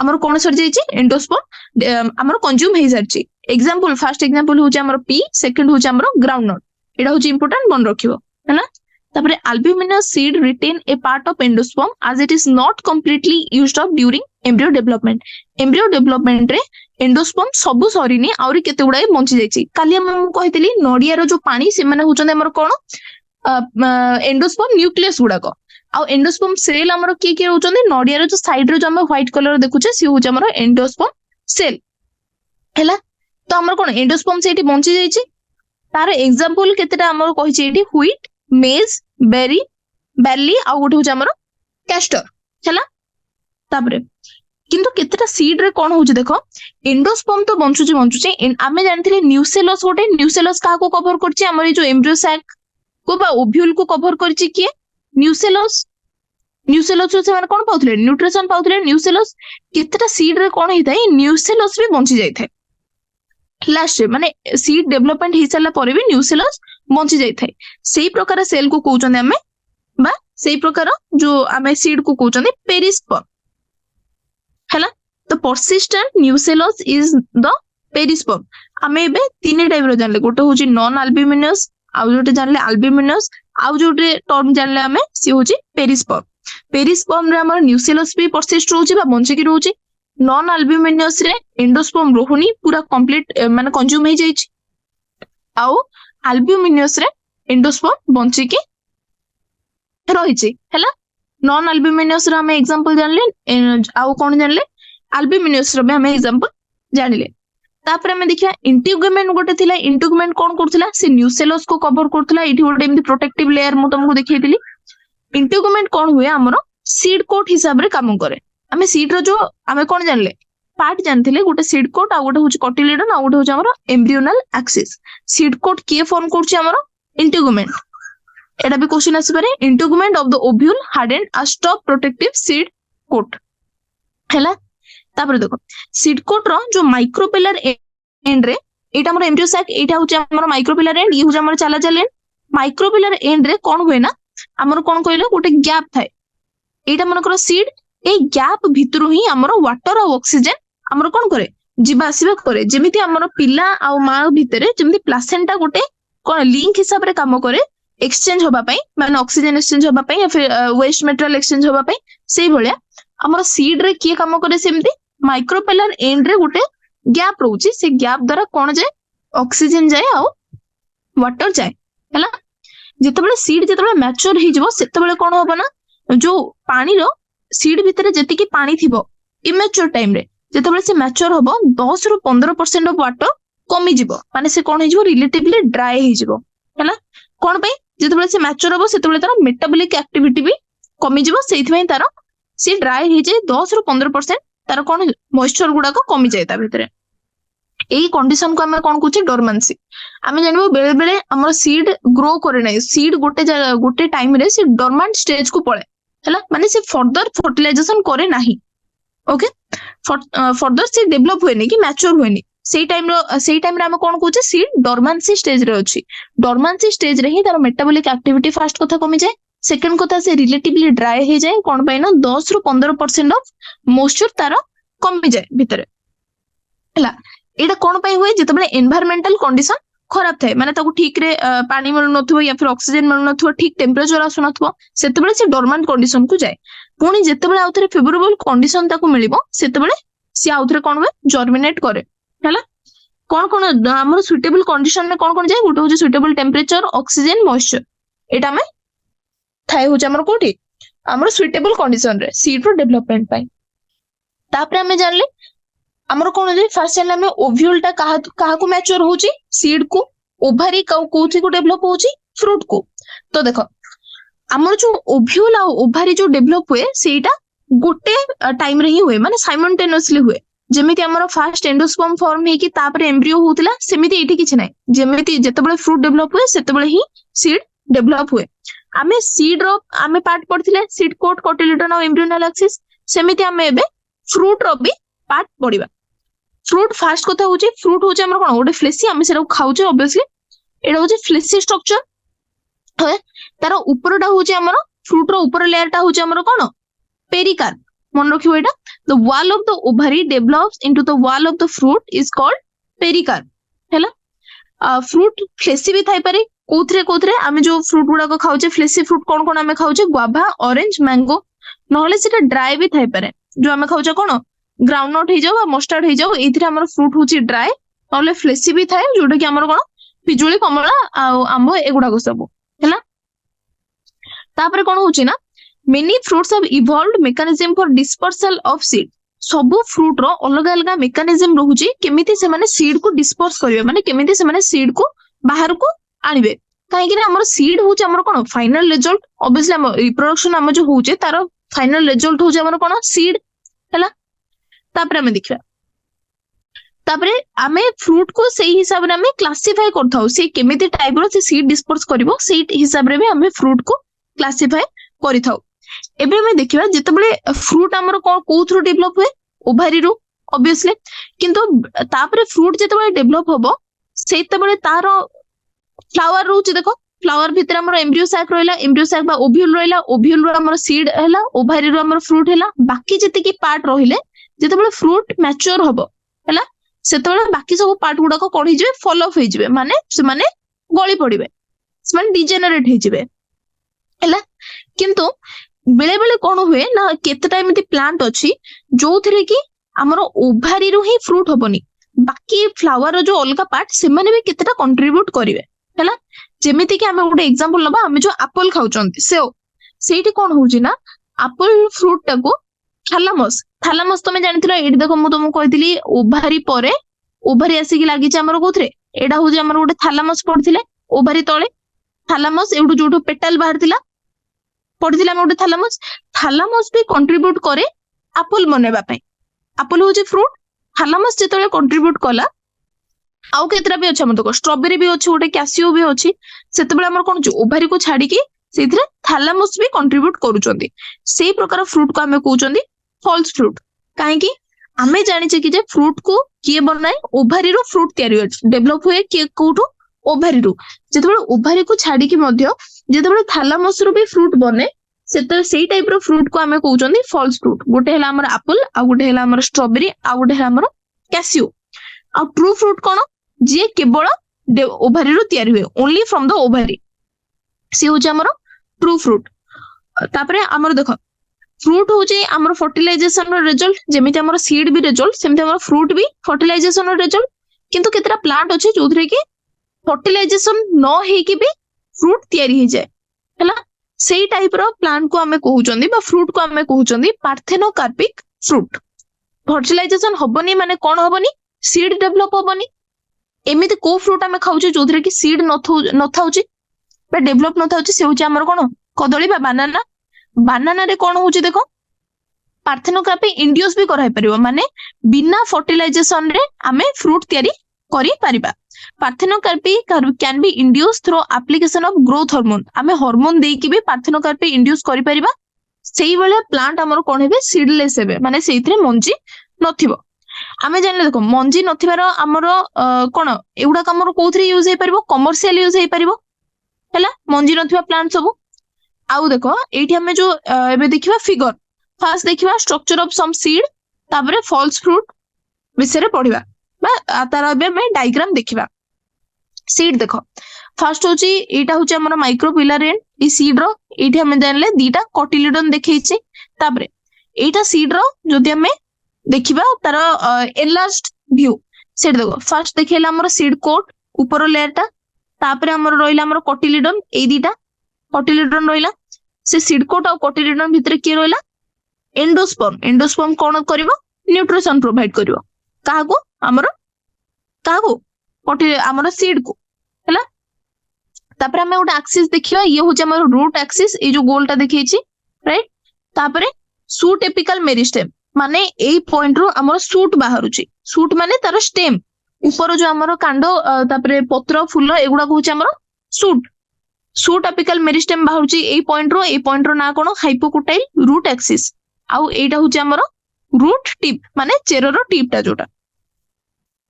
हमर कोन सर जाईची एंडोस्पर्म हमर कंज्यूम हे जाईची। एग्जांपल फर्स्ट एग्जांपल होची हमर पी सेकंड होची हमर ग्राउंडनट एडा होची इंपोर्टेंट मन रखिबो हैना। तापरे albuminous seed retain A part of endosperm as it is not completely used up during embryo development रे एंडोस्पर्म सबु सरीनी आउरी केते गुडाय बंची जाईची। काली हम कहितली नडिया रो जो पानी से माने होचन हमर कोन एंडोस्पर्म न्यूक्लियस गुडाक आ एंडोस्पर्म सेल हमर के होचन नडिया रो जो साइड रो जो हम व्हाइट कलर देखुचे से होच हमर एंडोस्पर्म सेल ହେଲା। ତ ଆମର କଣ ଏଣ୍ଡୋସ୍ପର୍ମ ସେଇଠି ବଞ୍ଚି ଯାଇଛି। तार एग्जांपल केतेटा हमर कहिछि एठी व्हीट, मेज, बेरी, बार्ली आ गोटे होछ हमर कैस्टर हैला। तापरे किंतु केतेटा सीड रे कोन होछ देखो एंडोस्पर्म तो बंचुची आमे जानथिले न्यूसेलस गोटे न्यूसेलस का को कवर करछि हमर ए जो एम्ब्रियो सैक को बा ओव्यूल को कवर करछि किए न्यूसेलस। न्यूसेलस से माने कोन पाउथले न्यूट्रिशन पाउथले न्यूसेलस। केतेटा सीड रे कोन हिताय न्यूसेलस भी बंची जाय थाय लास्ट माने सीड डेवलपमेंट हो सारा पर भी न्यूसेलस बंची जाए से प्रकार सेल को कहते आमे बा से प्रकार जो आमे सीड को कहते पेरिस्पर्म हैला। तो persistent nucellus is the perisperm. आमे एबे तीन टाइप रो जानले गोटे होची नॉन अल्ब्यूमिनस आउ जोटे जानले अल्ब्यूमिनस आउ जोटे टर्म जानले आमे सी होची पेरिस्पर्म। पेरिस्पर्म रे हमर न्यूसेलस भी परसिस्ट होची बा बंची की रहउची। नॉन अल्ब्यूमिनस रे एंडोस्पर्म रोहुनी पूरा कंप्लीट माने कंज्यूम हो जाई आउ अल्ब्यूमिनस रे एंडोस्पर्म बंची की रही छि हैला। नॉन अल्ब्यूमिनस रे हम एग्जांपल जानले आउ कोन जानले अल्ब्यूमिनस रे हम एग्जांपल जानिले। तापर हम देखिया इंटीग्यूमेंट गोटे थिला। इंटीग्यूमेंट कोन करथिला से न्यूसेलस को कवर करथिला। इठी गोटे एमदी प्रोटेक्टिव लेयर मु तुमको देखैतिली। इंटीग्यूमेंट कोन हुए हमरो सीड कोट हिसाब रे काम करे। आमे सीड रो जो आमे कोन जानले पार्ट जानथिले गोटे सीड कोट आ गोटे होची कोटिलेडन आ गोटे होची हमरो एम्ब्रियोनल एक्सिस। सीड कोट के फॉर्म करछि हमरो इंटीग्यूमेंट। एटा भी क्वेश्चन आसी पारे integument of the ovule hardened आ स्टॉप प्रोटेक्टिव सीड कोट हैला। तापर देखो सीड कोट रो जो माइक्रोपिलर एंड रे एटा हमरो एम्ब्रियो सैक एटा होची हमरो माइक्रोपिलर एंड ये होची हमरो चालाचाल एंड। माइक्रोपिलर एंड रे कोन होय ना हमरो कोन कहले गोटे गैप थाए एटा मनकर सीड ए गैप भितरु ही हमरो वाटर और ऑक्सीजन हमरो कोन करे जीवा आसीबा करे। जेमिति हमरो पिला आ मां भितरे जेमिति प्लासेंटा गोटे कोन लिंक हिसाब रे काम करे एक्सचेंज होबा पई माने ऑक्सीजन एक्सचेंज होबा पई या फिर वेस्ट मटेरियल एक्सचेंज होबा पई सेही भलिया हमरो सीड रे की काम करे सेमिति माइक्रोपिलर एंड रे गोटे गैप रहउची। से गैप द्वारा कोन जाय ऑक्सीजन जाय आ वाटर जाय हैला। जेतेबेले सीड जेतेबेले मैच्योर हि जिवो सेतेबेले कोन होबो ना जो पानी रो सीड भितर जेतिकी पानी थिबो इमेच्योर टाइम रे जेतेबेले से मैच्योर होबो 10 रु 15% ऑफ वाटर कमी जिवो माने से कोन हिजिवो रिलेटिवली ड्राई हि जिवो हैला। कोन पई जेतेबेले से मैच्योर होबो सेतेबेले तार मेटाबॉलिक एक्टिविटी भी कमी जिवो सेइथि पई तार से ड्राई हि जे 10 रु 15% तार कोन मॉइस्चर गुडा को कमी जाय ता भितरे। एई कंडीशन को हमें कोन कहूची डोरमेंसी। आमे जानबो बेले बेले हमर सीड ग्रो करे नै सीड गोटे टाइम रे से डोरमेंट स्टेज को पळे हैला माने से फर्दर फर्टिलाइजेशन करे नाही। ओके फर्दर से डेवलप होएनी कि मैच्योर होएनी सेही टाइम रे हम कोन कहूचे सीड डोरमेंसी स्टेज रे अछि। डोरमेंसी स्टेज रे ही तार मेटाबॉलिक एक्टिविटी फर्स्ट कथा कमी जाय। सेकंड कथा से रिलेटिवली ड्राई हे जाय कोन पय ना 10 रु 15% ऑफ मॉइस्चर तार कमी जाय भितरे हैला। एटा कोन पय होय जेतबेले एनवायरमेंटल कंडीशन खराब थाए माने ताको ठीक रे पानी मिल नथबो या फिर ऑक्सीजन मिल नथबो ठीक टेंपरेचर आसु नथबो सेतबेले से डोरमेंट कंडीशन को जाय। पुनी जेतबेले आउथरे फेवरेबल कंडीशन ताको मिलिबो सेतबेले से आउथरे कोन होय जर्मिनेट करे हैला। कोन कोन हमर सुटेबल कंडीशन में कोन कोन जाय गोटे होय सुटेबल टेंपरेचर ऑक्सीजन मॉइस्चर एटा में थाए होय हमर कोठी हमर सुटेबल कंडीशन रे सीड रो डेवलपमेंट पय। तापरे हमें जानले हमर कोन जे फर्स्ट जानले हमें ओव्यूल टा कहा को मैच्योर होची सीड को ओभारी कोथि को डेवलप होची फ्रूट को। तो देखो हमर जो ओव्यूल आ ओभारी जो डेवलप हुए सेटा गोटे टाइम रे ही हुए माने साइमल्टेनियसली हुए। जेमिति हमर फर्स्ट एंडोस्पर्म फॉर्म हे कि तापर एम्ब्रियो होतला सेमिति एठी किछ नै जेमिति जेतेबेले फ्रूट डेवलप हुए सेतेबेले ही सीड डेवलप हुए। आमे सीड रो आमे पार्ट पढथिले सीड कोट कोटिलेडन और एम्ब्रियोनल एक्सिस सेमिति आमे एबे फ्रूट रो भी पार्ट पढिबा। फ्रूट फास्ट कथा होची फ्रूट होची हमर कोन गोटे फ्लेसी आमे सेरा खाउचे ऑब्वियसली एडा होची फ्लेसी स्ट्रक्चर है तार ऊपरटा होची हमर फ्रूट रो ऊपर लेयरटा होची हमर कोन पेरिकार्प मन रखिबो एटा। The wall of the ovary develops into the wall of the fruit is called pericarp हैला। फ्रूट फ्लेसी भी थाई पारे कोथरे आमे जो फ्रूट गुडा को खाउचे फ्लेसी फ्रूट कोन कोन आमे खाउचे गुआभा ऑरेंज मैंगो नहले सेटा ड्राई भी थाई पारे जो आमे खाउचे कोन ग्राउंडनट हे जाओ मस्टर्ड हे जाओ एथिरे हमर फ्रूट होची ड्राई नहले फ्लेसी भी थाए जोटा कि हमर कोन पिजुली कमला आ आंबो एगुडा को सब हैला। तापर कोन होची ना many fruits have evolved mechanism for dispersal of seed ସବୁ फ्रूट रो अलग अलग मेकानिज्म रहुची केमिति से माने सीड को डिस्पर्स करिवे माने केमिति से माने सीड को बाहर को आनिबे काहेकि ना हमर सीड होचे हमर कोन फाइनल रिजल्ट ऑब्वियसली हम रिप्रोडक्शन हम जो होचे तार फाइनल रिजल्ट होचे हमर कोन सीड हला तापर हमें देखिबा तापरे आमे फ्रूट को सेही हिसाब रे आमे क्लासिफाई करथाउ से केमिति टाइप रो से सीड डिस्पर्स करबो सेही हिसाब रे भी आमे फ्रूट को क्लासिफाई करिथाउ एबे हमें देखिबा जेतेबेले फ्रूट हमर कोथ्रु डेवलप हुए ओभारी रो ऑब्वियसली किंतु तापरे फ्रूट जेतेबेले डेवलप होबो सेतेबेले तार फ्लावर रोचे देखो फ्लावर भितर हमर एम्ब्रियो सैक रहला एम्ब्रियो सैक बा ओव्यूल रहला ओव्यूल रो हमर सीड हैला ओभारी रो हमर फ्रूट हैला बाकी जति की पार्ट रहिले जेतेबेले फ्रूट मैच्योर होबो हैला सेतेबेले बाकी सब पार्ट गुडा को कोन हिजबे फॉल ऑफ हिजबे माने से माने गळी पड़िबे से माने डिजेनरेट हिजबे हैला किंतु बेले बेले कोन हुए ना केते टाइम एति प्लांट अछि जोथरे कि हमरो ओभारी रो ही फ्रूट होबनी बाकी फ्लावर रो जो अलगा पार्ट से माने भी केतेटा कंट्रीब्यूट करिवे हैला जेमिति कि हमें गोटे एग्जांपल लबा हमें जो एप्पल खाउचंती सेओ सेठी कोन होउची ना एप्पल फ्रूट टाको थालामस थालामस तमे जानिथिला एडी देखो मु तुमको कहितली ओभारी परे ओभारी आसी कि लागि छ हमर कोथरे एडा होउची हमर गोटे थालामस पडथिले ओभारी तळे थालामस एडू जोटो पेटल बाहरथिला पडथिला हम गोटे थालामस थालामस भी कंट्रीब्यूट करे एप्पल बनेबा पई एप्पल होउची फ्रूट थालामस जेतले कंट्रीब्यूट कला आउ केतरा भी अछि हम तो स्ट्रॉबेरी भी अछि गोटे कैसियो भी अछि सेतबेले हमर कोन ओभारी को छाडी कि सेथिरे थालामस भी कंट्रीब्यूट करूचंदी सेही प्रकार फ्रूट को हमें कहउचंदी फॉल्स फ्रूट काहे कि हमें जानि छै कि जे फ्रूट को किए बनाए ओभारी रो फ्रूट तयारी डेवलप हुए कि कोठो ओभारी रो जेतबेले ओभारी को छाडी कि मध्य जेतबेले थालामस रो भी फ्रूट बने सेते सेही टाइप रो फ्रूट को हमें कहउचंदी फॉल्स फ्रूट गोटे हला हमर एप्पल आ गोटे हला हमर स्ट्रॉबेरी आ गोटे हला हमर कैसियो आ ट्रू फ्रूट कोन जे केवल ओभारी रो तयारी हुए ओनली फ्रॉम द ओभारी से होचे हमर ट्रू फ्रूट तापरे हमर देखो फ्रूट होचे हमर फर्टिलाइजेशन रो रिजल्ट जेमिति हमर सीड भी रिजल्ट सेमिति हमर फ्रूट भी फर्टिलाइजेशन रो रिजल्ट किंतु केतरा प्लांट अछि जोथरे कि फर्टिलाइजेशन न हे कि भी फ्रूट तयारी हे जाय हला सेही टाइप रो प्लांट को हमें कहउचंदी बा फ्रूट को हमें कहउचंदी पार्थेनोकार्पिक फ्रूट फर्टिलाइजेशन होबनी माने कोन होबनी सीड डेवलप होबनी एमिति को फ्रूट हमें खाउचे जोथरे कि सीड न थाउची बा डेवलप न थाउची से होचे हमर कोन कदली बा बनाना बनाना रे कोन होची देखो पार्थेनोकार्पी इंड्यूस भी कराई परिबो माने बिना फर्टिलाइजेशन रे हमें फ्रूट तयारी करी परिबा parthenocarpy can be induce through application of growth hormone हमें हार्मोन देई कि भी पार्थेनोकार्पी इंड्यूस करी परिबा सेही बेले प्लांट हमर कोन हेबे सीडलेस हेबे माने सेइथरे मंजी नथिबो आमे जानले देखो मंजी नथिबार हमर कोन एउडा हमर कोथरे यूज हे परिबो कमर्शियल यूज हे परिबो हैला मंजी नथिबा प्लांट सब आउ देखो एठी हमें जो एबे देखिबा फिगर फर्स्ट देखिबा स्ट्रक्चर ऑफ सम सीड तापरे फॉल्स फ्रूट विषय रे पढिबा बा तार एबे में डायग्राम देखिबा सीड देखो फर्स्ट होची एटा होची हमर माइक्रोपिलर एंड ई सीड रो एठी हमें जानले दीटा कोटिलिडन देखैछि तापरे एटा सीड रो जदि हमें देखिबा तार एनलार्ज्ड व्यू सेट देखो फर्स्ट देखैला हमर सीड कोट ऊपर लेयर टा तापरे हमर रोइला हमर कोटिलिडन ए दीटा कोटिलिडन रोइला से सीड कोट और कोटिलिडन भितर के रोइला एंडोस्पर्म कोन करबो न्यूट्रिशन प्रोवाइड करबो काहाको हमर काहाको कोटि हमर सीड को हैला तापरे हमें गोटे एक्सिस देखियो ये होचे हमर रूट एक्सिस ए जो गोलटा देखैछि राइट तापरे शूट एपिकल मेरिस्टेम माने ए पॉइंट रो हमर शूट बाहरुची शूट माने तार स्टेम ऊपर जो हमर कांडो तापरे पत्र फूल एगुडा को होचे हमर शूट शूट एपिकल मेरिस्टेम बाहरुची ए पॉइंट रो ना कोन हाइपोकोटाइल रूट एक्सिस आउ एटा होचे हमर रूट टिप माने चेरो रो टिपटा जोटा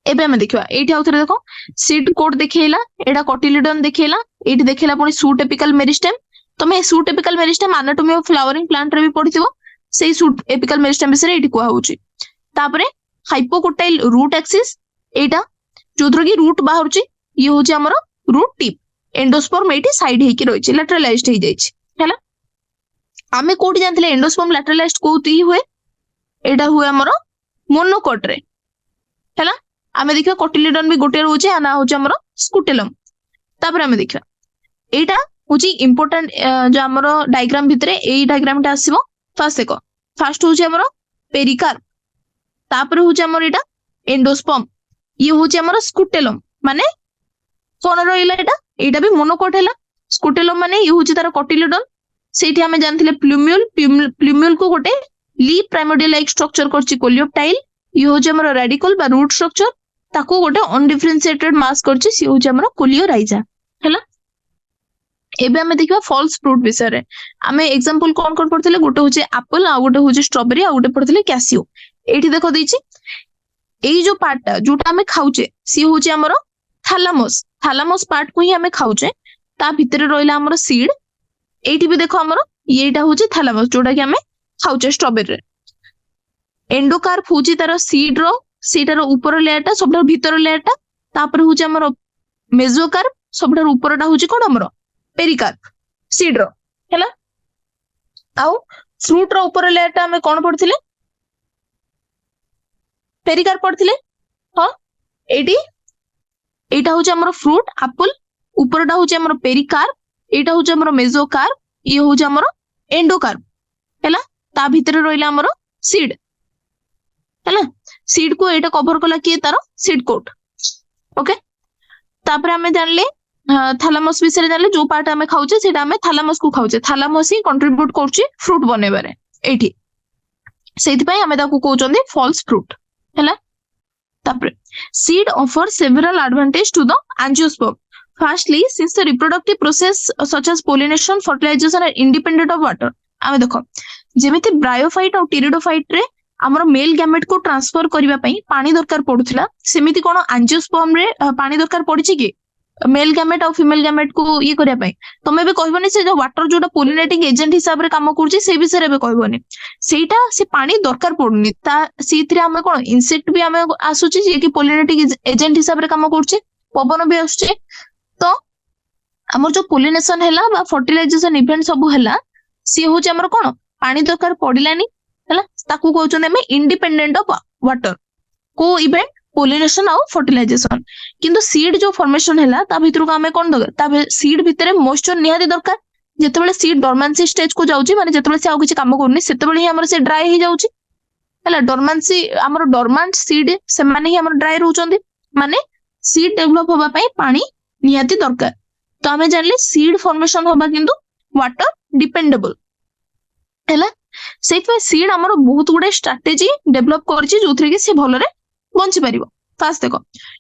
एबे हम देखिबा एठी आउथरे देखो सीड कोट देखैला एडा कोटिलिडन देखैला एठी देखैला पुनी शूट एपिकल मेरिस्टेम तमे shoot apical meristem anatomy of flowering plant रे भी पढिथिबो सेही शूट एपिकल मेरिस्टेम बिसरे एठी कोहा होची तापरे हाइपोकोटाइल रूट एक्सिस एटा जोथरो की रूट बाहरुची ये होची हमर रूट टिप एंडोस्पर्म एठी साइड हेकी रहिछि लैटरलाइज्ड हे जाइछि हैला आमे कोठी जानथिले एंडोस्पर्म लैटरलाइज्ड कोती हुए एटा हुए हमर मोनोकोट रे हैला आमे देखिबा कोटिलिडन भी गोटे रहउछि आना होछि हमर स्कुटेलम तापर आमे देखिबा एटा होछि इंपोर्टेंट जो हमर डायग्राम भितरे एई डायग्रामटा आसीबो फर्स्ट देखो फर्स्ट होछि हमर पेरिकार्प तापर हूँ आमर एटा एंडोस्पर्म ये हूँ आमर स्कुटेलम माने कौन रहिला एटा भी मोनोकोट है स्कुटेलम माने ये हूँ तार कोटिलेडन सेठी हमें जानथिले प्लूम्यूल प्लूम्यूल को गोटे लीफ प्राइमोर्डियल लाइक स्ट्रक्चर करछि कोलियोप्टाइल ये हूँ आमर रेडिकल बा रूट स्ट्रक्चर ताको गोटे अनडिफरेंशिएटेड मास करछि सी हूँ आमर कोलियोराइजा हैला। एबे हमें देखिबा फॉल्स फ्रूट विषय रे हमें एग्जांपल कोन पढथिले गोटे होचे एप्पल आ गोटे होचे स्ट्रॉबेरी आ गोटे पढथिले कैसियो एठी देखो दैछि एई जो पार्ट जोटा हमें खाउचे सी होचे हमरो थैलामस थैलामस पार्ट को ही हमें खाउचे ता भितरे रहिला हमरो सीड एठी भी देखो हमरो एटा होचे थैलामस जोटा कि हमें खाउचे स्ट्रॉबेरी रे एंडोकार्प होची तार सीड रो सीटार ऊपर लेयरटा सबटा भीतर लेयरटा तापर होची हमरो मेसोकार्प सबटा ऊपरटा होची कोन हमरो पेरिकार्प सीड रो हैला। आउ फ्रूट रो ऊपर लेयरटा हमें कोन पढथिले पेरिकार्प पढथिले हां एटी एटा होची हमरो फ्रूट एप्पल ऊपरटा होची हमरो पेरिकार्प एटा होची हमरो मेसोकार्प ये होची हमरो एंडोकार्प हैला ता भीतर रहिला हमरो सीड हैला सीड को एटा कवर कला किए तार सीड कोट ओके। तापर हमें जानले थैलामस विषय जानले जो पार्ट हमें खाउचे सेटा हमें थैलामस को खाउचे थैलामस ही कंट्रीब्यूट करछि फ्रूट बनेबारे एठी सेति पय हमें ताको कहउचंदी फॉल्स फ्रूट हैला। तापर seed offer several advantage to the angiosperm firstly since the reproductive process such as pollination fertilization are independent of water आमे देखो जेमिति ब्रायोफाइट और टिरिडोफाइट रे हमर मेल गैमेट को ट्रांसफर करिवा पई पानी दरकार पडुथिला सेमिति कोन एंजियोस्पर्म रे पानी दरकार पडिछि कि मेल गैमेट और फीमेल गैमेट को ये करिया पई तमे बे कहबनी से जो वाटर जोटा पोलिनेटिंग एजेंट हिसाब रे काम करछि से विषय रे बे कहबनी सेटा से पानी दरकार पडुनी ता सीथरे हमें कोन इंसेक्ट भी हमें आसुछि जे कि पोलिनेटिंग एजेंट हिसाब रे काम करछि पवन भी आसुछि तो हमर जो पोलिनेशन हैला बा फर्टिलाइजेशन इवेंट सब हैला सी होछि हमर कोन पानी दरकार पडिलानी हैला ताकू कहउछन हमें इंडिपेंडेंट ऑफ वाटर को इवेंट पोलिनेशन और फर्टिलाइजेशन किंतु सीड जो फॉर्मेशन हैला ता भितर को हमें कोन दरकार ता सीड भितरे मॉइस्चर निहाती दरकार जेतेबेले सीड डोरमेंसी स्टेज को जाउची माने जेतेबेले से आ किछि काम करनी सेतेबेले ही हमर से ड्राई ही जाउची हैला डोरमेंसी हमर डोरमेंट सीड से माने ही हमर ड्राई रहउचंदी माने सीड डेवलप होबा पई पानी निहाती दरकार तो हमें जानले सीड फॉर्मेशन होबा किंतु वाटर डिपेंडेबल हैला सेइफे सीड हमर बहुत गुडे स्ट्रेटजी डेवलप करछि जोथरे कि से भलरे बंची परिबो। फर्स्ट देखो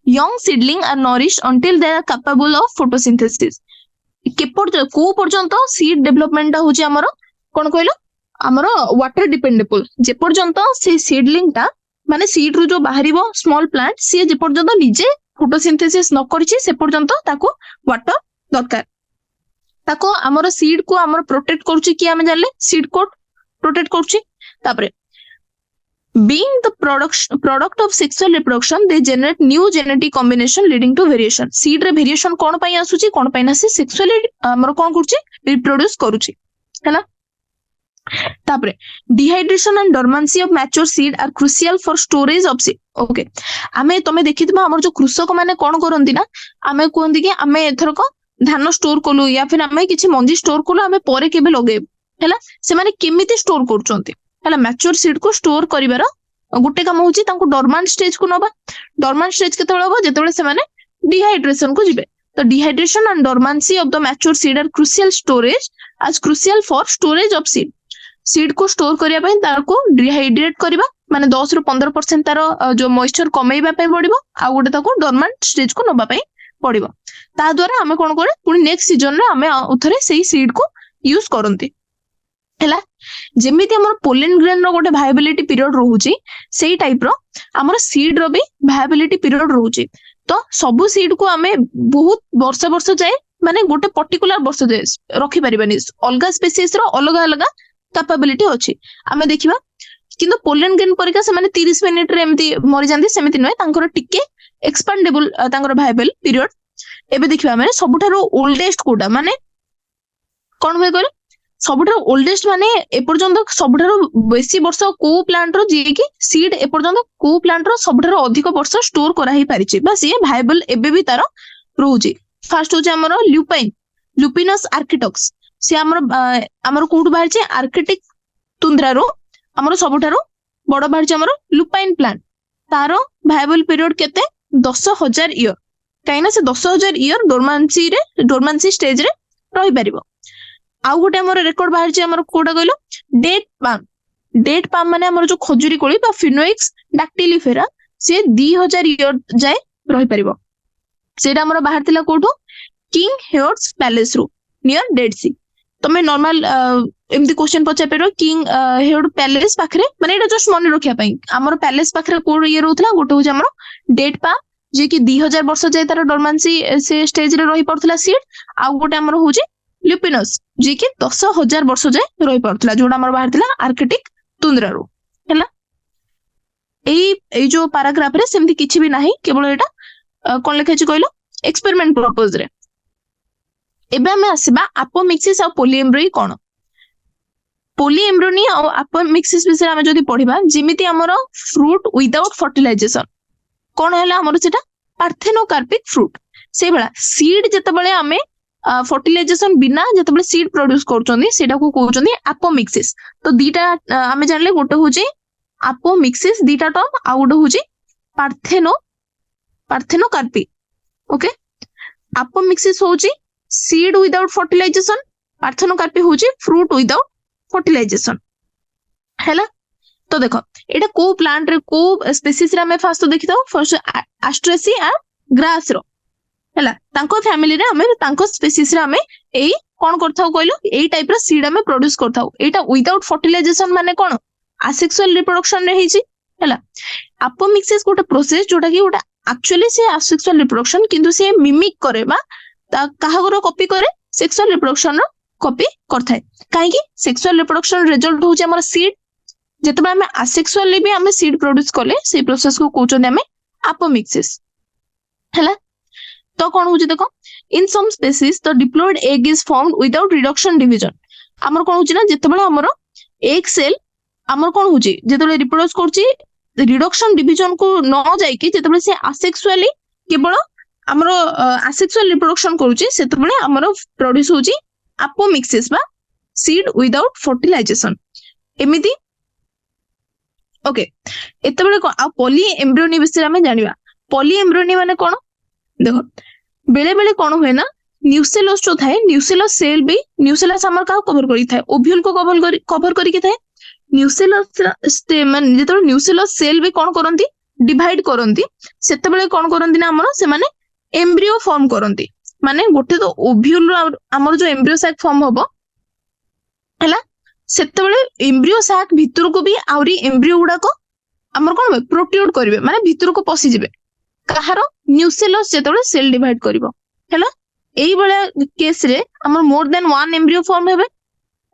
young seedling are nourished until they are capable of photosynthesis को पर्यंत सीड डेवलपमेंट होची हमर कोन कहलो हमर वाटर डिपेंडेबल जे पर्यंत से सीडलिंग ता माने सीड रु जो बाहरिबो स्मॉल प्लांट से जे पर्यंत निजे फोटोसिंथेसिस न करछि से पर्यंत ताको वाटर दरकार ताको हमर सीड को हमर प्रोटेक्ट करछि कि हमें जानले सीड कोट प्रोटेक्ट करछि। तापरे being the product of sexual reproduction they generate new genetic combination leading to variation seed रे variation कोन पई आसुची कोन पई ना से sexually हमर कोन करछि reproduce करूची हैला। तापरे dehydration and dormancy of mature seed are crucial for storage of seed okay आमे तमे देखितबा हमर जो कृषक माने कोन करंती ना आमे कोंदी कि आमे एथर को धान स्टोर कोलु या फिर आमे किछि मंजी स्टोर कोलु आमे परे केबे लगे हैला से माने केमिति स्टोर करचंती हैला मैच्योर सीड को स्टोर करिवार गोटे काम होची तांको डोरमेंट स्टेज को नबा डोरमेंट स्टेज केतळे होबो जेतळे से माने डिहाइड्रेशन को जिवे तो dehydration and dormancy of the mature seed are crucial storage as crucial for storage of seed seed को स्टोर करिया पई तार को डिहाइड्रेट करबा माने 10 रु 15% तार जो मॉइस्चर कमेइबा पई पड़िबो आ गोटे ताको डोरमेंट स्टेज को नबा पई पड़िबो ता द्वारा हमें कोन करे पुनी नेक्स्ट सीजन रे हमें उथरे सेही सीड को यूज करंती हैला जेमिति हमर पोलन ग्रेन रो गोटे वायबिलिटी पीरियड रहउची सेही टाइप रो हमर सीड रो भी वायबिलिटी पीरियड रहउची तो सब सीड को हमें बहुत वर्ष जाए माने गोटे पर्टिकुलर वर्ष जाए रखि परिबानी अलगा स्पीसीज रो अलगा अलगा कैपेबिलिटी अछि हमें देखिबा किंतु पोलन ग्रेन परिका से माने 30 मिनिट रे एमती मरि जांदी सेमिति नय तांकर टिके एक्सपेंडेबल तांकर वायबल पीरियड एबे देखिबा माने सबठारो ओल्डेस्ट कोडा माने कोन होय करे सबठारो ओल्डेस्ट माने एपर्यंत सबठारो बेसी वर्ष को प्लांट रो जे कि सीड एपर्यंत को प्लांट रो सबठारो अधिक वर्ष स्टोर करा ही परिचे बस ये वायबल एबे भी तारो रहउची। फर्स्ट होचे हमर ल्यूपाइन लुपिनस आर्किटॉक्स से हमर कोड बाहर छे आर्कटिक तुंद्रा रो हमर सबठारो बड़ बाहर हमर लुपाइन प्लांट तार भायबल पीरियड केते 10,000 इयर कहीं से 10,000 इयर डोरमांसी स्टेज रे रही परिबो। आउ गोटे हमर रेकॉर्ड बाहर हमर कोडा कहलो डेट पाम माने हमर जो खजुरी कोली बा फिनोइक्स डैक्टिलिफेरा से 2,000 इयर जाय रही परिबो। सेटा हमर बाहर थिला कोठो किंग हेयर्स पैलेस रु नियर डेड सी। तमे नॉर्मल एमती क्वेश्चन पचार पेरो किंग हेयर्ड पैलेस पाखरे माने एटा जस्ट मन रखिया पई हमर पैलेस पाखरे कोड ये रहउतला गोटे हो हमर डेट पाम जे कि 2,000 वर्ष जाय तार डोरमांसी से स्टेज रे रही पड़थला सीड। आ गोटे हमर होजे ल्यूपिनस जे कि 10,000 वर्ष जाय रही पड़थला जोडा हमर बाहर थिला आर्कटिक तुंद्रा रु हैला। एई जो पैराग्राफ रे सेमती किछि भी नाही केवल एटा कोन लिखा छि कहलो एक्सपेरिमेंट पर्पस रे। एबे हमें आसीबा अपोमिक्सिस आ पोलीएम्ब्रियो कोन। पोलीएम्ब्रियो आ अपोमिक्सिस विषय हमें जदी पढिबा जेमिति हमर फ्रूट विदाउट फर्टिलाइजेशन कोन हैला हमर सेटा पार्थेनोकार्पिक फ्रूट। से बेला सीड जते बेले हमें फर्टिलाइजेशन बिना जते बेले सीड प्रोड्यूस करचोंदी सेटा को कहउचोंदी अपोमिक्सिस। तो दीटा हमें जानले गोटे होची अपोमिक्सिस दीटा टर्म आ गोटे होची पार्थेनोकार्पी। ओके अपोमिक्सिस होची सीड विदाउट फर्टिलाइजेशन पार्थेनोकार्पी होची फ्रूट विदाउट फर्टिलाइजेशन हैला। तो देखो एटा को प्लांट रे को स्पीसीज रे हमें फास्ट देखि दो फर्स्ट एस्ट्रेसी आ ग्रास रो हैला तांको फैमिली रे हमें तांको स्पीसीज रे हमें एई कोन करथाउ कहलो एई टाइप रो सीड हमें प्रोड्यूस करथाउ। एटा विदाउट फर्टिलाइजेशन माने कोन असेक्सुअल रिप्रोडक्शन रे हेची हैला। अपोमिक्सिस गोटे प्रोसेस जोटा कि गोटे एक्चुअली से असेक्सुअल रिप्रोडक्शन किंतु से मिमिक करे बा काहागर कॉपी करे सेक्सुअल रिप्रोडक्शन रो कॉपी करथाय। काहे कि सेक्सुअल रिप्रोडक्शन रिजल्ट होची हमर सीड जतबे हमें असेक्सुअली भी हमें सीड प्रोड्यूस करले से प्रोसेस को कहउचों हमें अपोमिक्सिस हैला। तो कोन होची देखो in some species the diploid egg is formed without reduction division. हमर कोन होची ना जतबे हमर एग सेल हमर कोन होची जतबे रिप्रोड्यूस करची रिडक्शन डिवीजन को न जाय कि जतबे से असेक्सुअली केवल हमर असेक्सुअल रिप्रोडक्शन करूची सेतबे हमर प्रोड्यूस होची अपोमिक्सिस बा सीड विदाउट फर्टिलाइजेशन एमिति। ओके एतबे आ पॉली एम्ब्रियोनी विषय हमें जानिबा। पॉली एम्ब्रियोनी माने कोन देखो बेले बेले कोन होय ना न्यूसेलस जो थाए न्यूसेलस सेल भी न्यूसेलस हमर का कवर करी थाए ओव्यूल को कवर करी के थाए। न्यूसेलस माने जेतो न्यूसेलस सेल भी कोन करंती डिवाइड करंती सेतबेले कोन करंती ना हमर से माने एम्ब्रियो फॉर्म करंती। माने गोटे तो ओव्यूल हमर जो एम्ब्रियो सैक फॉर्म होबो हैला सेतबेले एम्ब्रियो सैक भितर को भी आउरी एम्ब्रियो गुडा को हमर कोन प्रोट्यूड करिवे माने भितर को पसी जिवे काहारो न्यूसेलस जेतबेले सेल डिवाइड करिवो हैला। एई बेला केस रे हमर more than one embryo form हेबे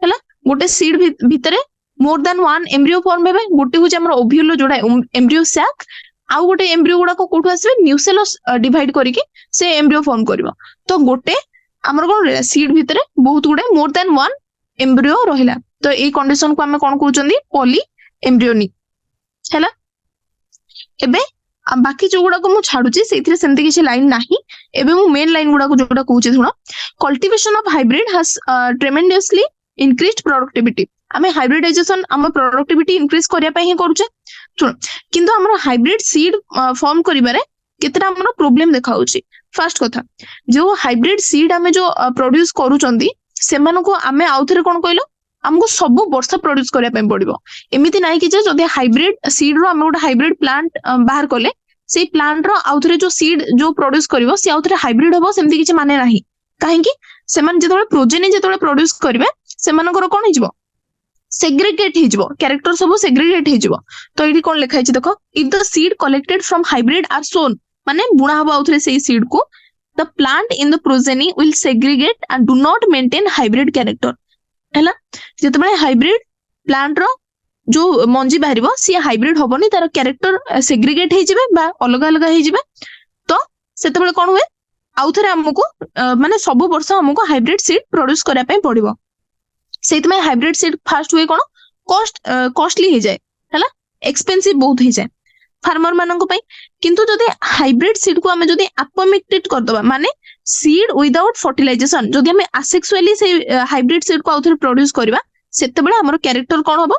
हैला। गोटे सीड भितरे more than one embryo form हेबे गोटे होचे हमर ओव्यूल जोडा एम्ब्रियो सैक आउ गोटे एम्ब्रियो गुडा को कोठु आसीबे न्यूसेलस डिवाइड करिके से एम्ब्रियो फॉर्म करिवो। तो गोटे हमर कोन सीड भितरे बहुत गुडे मोर देन वन एम्ब्रियो रहिला। तो ए कंडीशन को हमें कोन कहउचंदी पॉली एम्ब्रियोनी हैला। एबे बाकी जो गुडा को मु छाडुची सेथिरे सेमति किछि लाइन नाही। एबे मु मेन लाइन गुडा को जोडा कहउची सुनो cultivation of hybrid has tremendously increased productivity. हमें हाइब्रिडाइजेशन हम प्रोडक्टिविटी इंक्रीज करिया पई ही करूचे सुन किंतु हमर हाइब्रिड सीड फॉर्म करिबारे केतरा हमर प्रॉब्लम देखाउची। फर्स्ट कथा जो हाइब्रिड सीड हमें जो प्रोड्यूस करूचंदी सेमान को हमें आउथरे कोन कहलो हमको सब वर्ष प्रोड्यूस करिया पई पड़िबो। एमिति नाही कि जे जदि हाइब्रिड सीड रो हम गोटे हाइब्रिड प्लांट बाहर कले से प्लांट रो आउथरे जो सीड जो प्रोड्यूस करिवो से आउथरे हाइब्रिड होबो सेमति किछि माने नाही। काहे कि सेमान जेतबे प्रोजेनी जेतबे प्रोड्यूस करिवे सेमानकर कोन हिजबो सेग्रीगेट हिजबो कैरेक्टर सब सेग्रीगेट हिजबो। तो एठी कोन लिखा हिछि देखो if the seed collected from hybrid are sown माने बुणा हबो आउथरे सेई सीड को the plant in the progeny will segregate and do not maintain hybrid character हैला। जेतबे हाइब्रिड प्लांट रो जो मंजी बाहरिबो सी हाइब्रिड होबोनी तार कैरेक्टर सेग्रीगेट हे जिवे बा अलग अलग हे जिवे। तो सेतबे कोन हुए आउथरे हमको माने सब वर्ष हमको हाइब्रिड सीड प्रोड्यूस करिया पई पड़िबो। सेत में हाइब्रिड सीड फास्ट हुए कोन कॉस्टली हे जाय हैला एक्सपेंसिव बहुत हे जाय फार्मर मानन को पई। किंतु जदि हाइब्रिड सीड को हमें जदि अपोमिक्टेड कर दबा माने सीड विदाउट फर्टिलाइजेशन जदि हमें असेक्सुअली से हाइब्रिड सीड को आउथरे प्रोड्यूस करबा सेते बेले हमर कैरेक्टर कोन होबो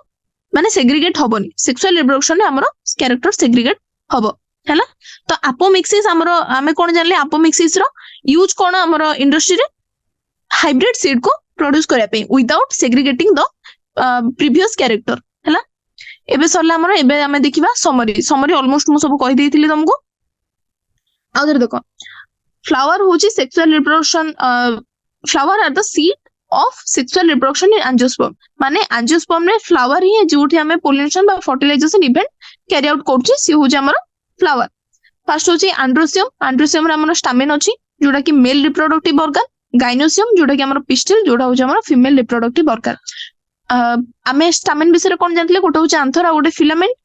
माने सेग्रीगेट हबनी सेक्सुअल रिप्रोडक्शन रे हमरो कैरेक्टर सेग्रीगेट हबो हैला। तो अपोमिक्सिस हमरो हमें कोन जानले अपोमिक्सिस रो यूज कोन हमरो इंडस्ट्री रे हाइब्रिड सीड को प्रोड्यूस करया पे without segregating the previous character हैला। एबे सरला हमरो एबे हमें देखिबा समरी ऑलमोस्ट मु सब कहि देइथिली तुमको। आ उधर देखो फ्लावर होची sexual reproduction flower are the seed of sexual reproduction in angiosperm माने एंजियोस्पर्म रे फ्लावर ही जोठी हमें पोलिनेशन बा फर्टिलाइजेशन इवेंट कैरी आउट करछि सी होची हमरो फ्लावर। फर्स्ट होची एंड्रोसियम रे हमरो स्टामेन अछि जोटा कि मेल रिप्रोडक्टिव ऑर्गन, गाइनोसियम जोटा कि हमरो पिस्टल जोटा होची हमरो फीमेल रिप्रोडक्टिव ऑर्गन। आमे स्टामेन विषय कोन जानथले गोटे होची आंथर आ गोटे फिलामेंट।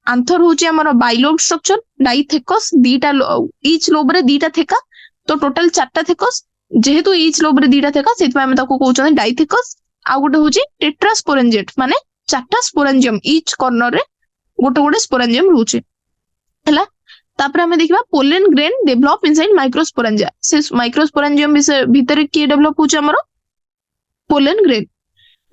आंथर होची हमरो बाइलोब स्ट्रक्चर डाइथेकस दीटा ईच लोब रे दीटा थेका तो टोटल 4टा थेकस जेहेतु ईच लोब रे दीटा थेका सेत में ताको कहउछन डाइथेकस। आ गोटे होची टेट्रास्पोरेंजिएट माने 4टा स्पोरेंजियम ईच कॉर्नर रे गोटे गोटे स्पोरेंजियम रहउची हैला। तापर हमें देखिबा pollen grain develop inside microsporangia से माइक्रोस्पोरेंजियम भीतर की डेवलप होची हमरो पोलन ग्रेन।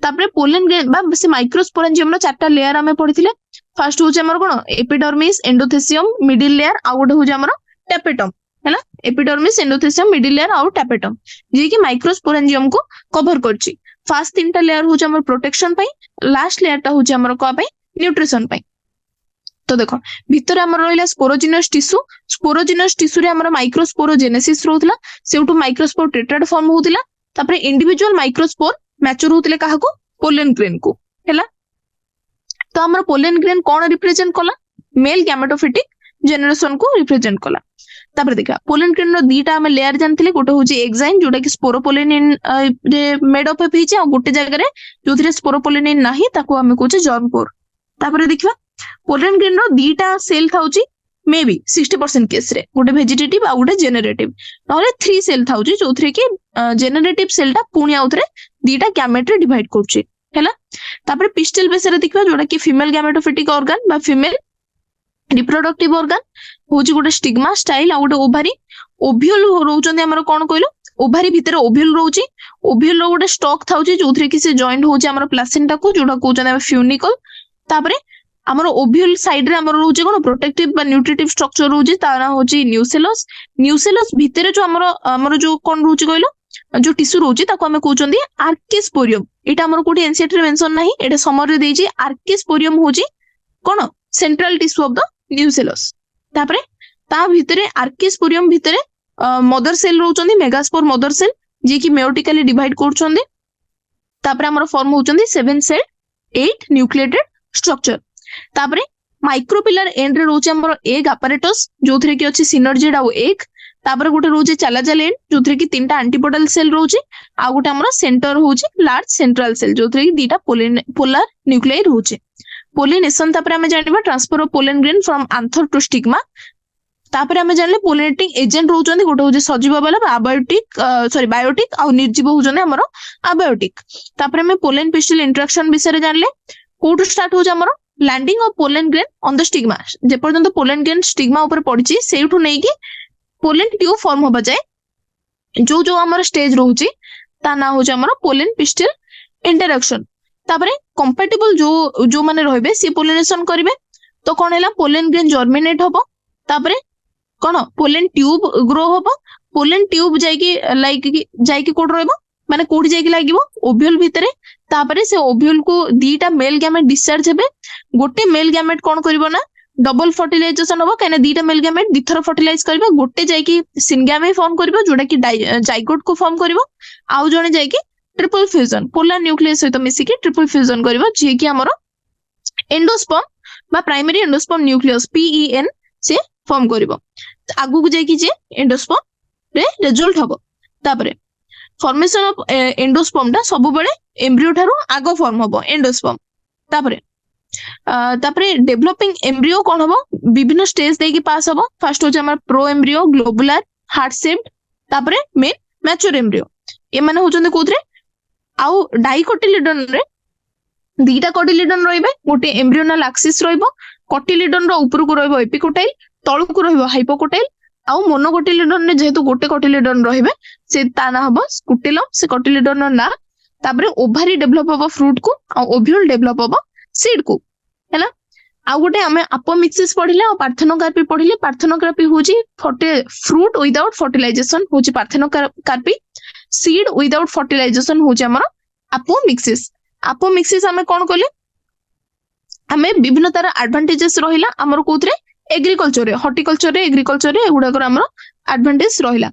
तापर पोलन ग्रेन बा से माइक्रोस्पोरेंजियम रो 4टा लेयर हमें पढिथिले। फर्स्ट होची हमरो कोन एपिडर्मिस एंडोथेसियम मिडिल लेयर आ गोटे होची हमरो टैपेटम हैला। एपिडर्मिस एंडोथेसियम मिडिल लेयर आ टैपेटम जे कि माइक्रोस्पोरेंजियम को कवर करछि। फर्स्ट 3टा लेयर होची हमरो प्रोटेक्शन पई, लास्ट लेयर टा होची हमरो का पई न्यूट्रिशन पई। तो देखो भीतर हमर रहला स्पोरोजिनस टिश्यू रे हमर माइक्रोस्पोरोजेनेसिस रहउतला सेउटु माइक्रोस्पोर टेट्राड फॉर्म होउतला। तापर इंडिविजुअल माइक्रोस्पोर मैच्योर होउतले काहा को पोलन ग्रेन को हैला। तो हमर पोलन ग्रेन कोन रिप्रेजेंट कला मेल गैमेटोफिटिक जनरेशन को रिप्रेजेंट कला। तापर देखा पोलन ग्रेन रो दीटा हम लेयर जानथिले गोटे होची एक्साइन जोटा कि स्पोरोपोलिन रे मेड अप हेछि आ गोटे जगह रे जोथिरे स्पोरोपोलिन नाही ताको हम कहूचे जर्म पोर। तापर देखिबा pollen grain row दीटा cell थाउची may be 60% case रे गोटे वेजिटेटिव आ गोटे जेनरेटिव नहले 3 सेल थाउची जोथरे कि जेनरेटिव सेलटा पुणी आउथरे दीटा गैमेट रे डिवाइड करछि हैला। तापर पिस्टल बेस रे देखिबा जोटा कि फीमेल गैमेटोफिटिक ऑर्गन बा फीमेल रिप्रोडक्टिव ऑर्गन होची गोटे स्टिग्मा स्टाइल आ गोटे ओभारी ओव्यूल रहउचंदी हमर कोन कहलो ओभारी भितर ओव्यूल रहउची। ओव्यूल रो गोटे स्टॉक थाउची जोथरे कि से जॉइंट होची हमर प्लासेंटा को जोटा कहउचंदी हम फ्यूनिकल। तापरे हमर ओव्यूल साइड रे हमर रहउची कोन प्रोटेक्टिव बा न्यूट्रिटिव स्ट्रक्चर रहउची ताना होची न्यूसेलस भितर जो हमर जो कोन रहउची कहलो जो टिश्यू रहउची ताको हम कहउचंदी आर्किस्पोरियम। एटा हमर कोठी एनसीईआरटी रे मेंशन नाही एटा समर रे देइची आर्किस्पोरियम होची कोन central tissue of the nucellus. तापरे ता भितरे आर्किस्पोरियम भितरे मदर सेल रहउचंदी मेगास्पोर मदर सेल जे कि मेयोटिकली डिवाइड करउचंदी। तापरे हमर फॉर्म होउचंदी 7 सेल 8 न्यूक्लिएटेड स्ट्रक्चर। तापरे माइक्रोपिलर एंड रे रहउची हमर एग apparatus जोथरे कि अछि सिनर्जिड आ एग। तापरे गोटे रहउची चालाजाल एंड जोथरे कि 3टा एंटीपोडल सेल रहउची आ गोटे हमर सेंटर होउची लार्ज सेंट्रल सेल जोथरे कि 2टा पोलर न्यूक्लियाई रहउची। पोलिनेशन तापरे हमें जानिबा transfer of pollen grain from anther to stigma. तापरे हमें जानले पोलिनेटिंग एजेंट रहउचंदी गोटे होउची सजीव वाला बायोटिक आ निर्जीव होउचंदी हमर अबायोटिक। तापरे हमें पोलन पिस्टल इंटरेक्शन विषय रे जानले कोटू स्टार्ट होउची हमर landing of pollen grain on the stigma जे पर्यंत पोलन ग्रेन स्टिग्मा ऊपर पड़ची सेउठु नै कि पोलन ट्यूब फॉर्म होबा जाय जो जो हमर स्टेज रहउची ता ना होउची हमर पोलन पिस्टल इंटरेक्शन। तापरे कंपैटिबल जो माने रहबे सी पोलिनेशन करिवे तो कोन हैला पोलन ग्रेन जर्मिनेट होबो। तापरे कोन पोलन ट्यूब ग्रो होबो। पोलन ट्यूब जायकी कोड रहबो माने कोडी जायकी लागिवो ओव्यूल भितरे। तापरे से ओव्यूल को 2टा मेल गैमेट डिस्चार्ज हेबे। गोटे मेल गैमेट कोन करबो ना डबल फर्टिलाइजेशन होबो काने 2टा मेल गैमेट दिथर फर्टिलाइज करबो। गोटे जायकी सिनगैमे फॉर्म करबो जोटा कि जाइगोट को फॉर्म करबो आउ जणे जायकी ट्रिपल फ्यूजन पोलर न्यूक्लियस सहित मिसिकी ट्रिपल फ्यूजन करबो जे कि हमर एंडोस्पर्म बा प्राइमरी एंडोस्पर्म न्यूक्लियस PEN से फॉर्म करबो। आगु को जायकी जे एंडोस्पर्म रे रिजल्ट हबो। तापरे फॉर्मेशन ऑफ एंडोस्पर्म टा सब बेले एम्ब्रियो थारो आगो फॉर्म हबो एंडोस्पर्म। तापरे डेवलपिंग एम्ब्रियो कोन हबो विभिन्न स्टेज देकी पास हबो। फर्स्ट होचे हमर pro embryo globular heart shaped. तापरे मेन मैच्योर एम्ब्रियो ए माने होचंदे कोथरे आउ डाइकोटिलिडन रे 2टा कोटिलिडन रहइबे। गोटे एम्ब्रियोनल एक्सिस रहइबो कोटिलिडन रो ऊपर को रहइबो एपिकोटाइल तळु को रहइबो हाइपोकोटाइल आउ मोनोकोटिलिडन रे जेहेतु गोटे कोटिलिडन रहइबे से ता ना हबो स्कुटेलम से कोटिलिडन ना। तापरे ओभारी डेवलप हबो फ्रूट को आ ओव्यूल डेवलप हबो सीड को। हैला आ गोटे आमे अपोमिक्सिस पढ़िले और पार्थेनोकार्पी पढ़िले पार्थेनोकार्पी होची फ्रूट विदाउट फर्टिलाइजेशन होची पार्थेनोकार्पी सीड विदाउट फर्टिलाइजेशन होची हमर अपोमिक्सिस आमे कोन कहले आमे विभिन्न तरह एडवांटेजेस रहिला हमर कोथरे एग्रीकल्चर रे हॉर्टिकल्चर रे एग्रीकल्चर रे एगुडा हमर एडवांटेज रहिला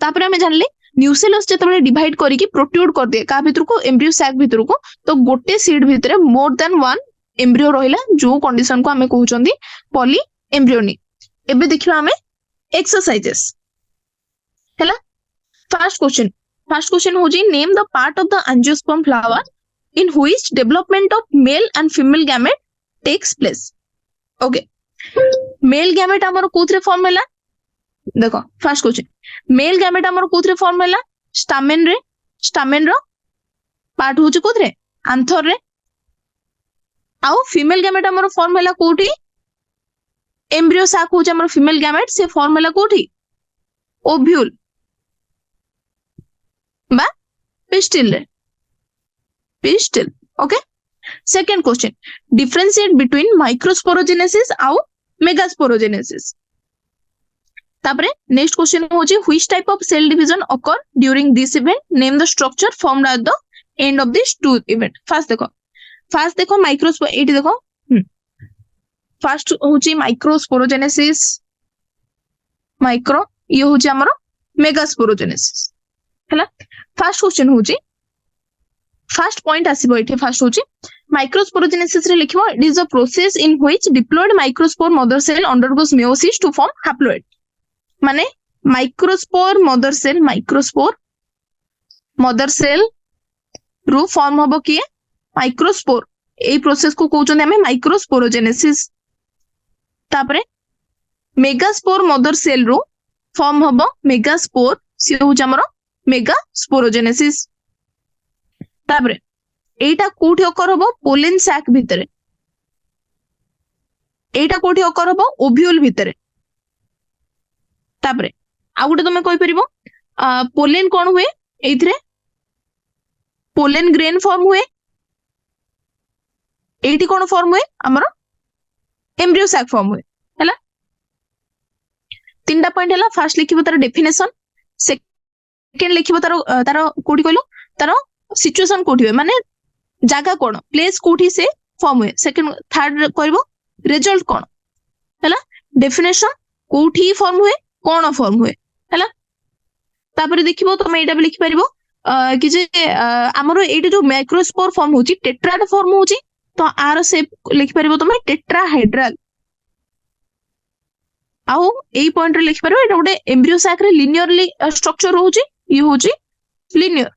तापर आमे जानले न्यूसेलस जतबे डिवाइड करिकि प्रोट्यूड कर दे का भितर को एम्ब्रियो सैक भितर को तो गोटे सीड भितर मोर देन वन एम्ब्रियो रहिला जो कंडीशन को आमे कहउचंदी पॉली एम्ब्रियोनिक एबे देखिबा आमे एक्सरसाइजेस हैला फर्स्ट क्वेश्चन होजी name the part of the angiosperm flower in which development of male and female gamete takes place. Okay, male gamete हमर कोथरे फॉर्म हैला देखो फर्स्ट क्वेश्चन मेल गैमेट हमर कोथरे फॉर्म हैला स्टामेन रो पार्ट होची कोथरे आंथर रे आउ फीमेल गैमेट हमर फॉर्म हैला कोठी एम्ब्रियो साक होची हमर फीमेल गैमेट से फॉर्म हैला कोठी ओव्यूल बा पिस्टिल रे pistil. Okay, second question differentiate between microsporogenesis आउ megasporogenesis तापरे नेक्स्ट क्वेश्चन होची which type of cell division occur during this event name the structure formed at the end of this two event first देखो माइक्रोस्पो एटी देखो first होची microsporogenesis micro ये होची हमरो मेगास्पोरोजेनेसिस हैला फर्स्ट क्वेश्चन होची फर्स्ट पॉइंट आसीबो एठी फर्स्ट होची माइक्रोस्पोरोजेनेसिस रे लिखिबो it is a process in which diploid microspore mother cell undergoes meiosis to form haploid माने माइक्रोस्पोर मदर सेल रु फॉर्म होबो कि माइक्रोस्पोर ए प्रोसेस को कहउछन हमें माइक्रोस्पोरोजेनेसिस तापरे मेगास्पोर मदर सेल रु फॉर्म होबो मेगास्पोर से होछ हमरो मेगास्पोरोजेनेसिस तापरे एटा कोठी ओकर होबो पोलेन सैक भितरे एटा कोठी ओकर होबो ओव्यूल भितरे तापरे आ गुटे तुमे कहि परिबो पोलेन कोन हुए एथिरे पोलेन ग्रेन फॉर्म हुए एटी कोन फॉर्म हुए हमरो एम्ब्रियो सैक फॉर्म हुए हैला तीनटा पॉइंट हैला फर्स्ट लिखिबो तार डेफिनेशन सेकंड लिखिबो तार कोठी कहलो तार सिचुएशन कोठी हुए माने जागा कोन प्लेस कोठी से फॉर्म हुए सेकंड थर्ड करबो रिजल्ट कोन हैला डेफिनेशन कोठी फॉर्म हुए कोन फॉर्म हुए हैला तापरे देखिबो तमे एटा भी लिखि परिबो कि जे हमरो एटी जो माइक्रोस्पोर फॉर्म होची टेट्राड फॉर्म होची तो आर शेप लिखि परिबो तमे टेट्राहाइड्रल आउ एई पॉइंट रे लिखि परिबो एटा गोटे एम्ब्रियो सैक रे लिनियरली स्ट्रक्चर होची ये होची लिनियर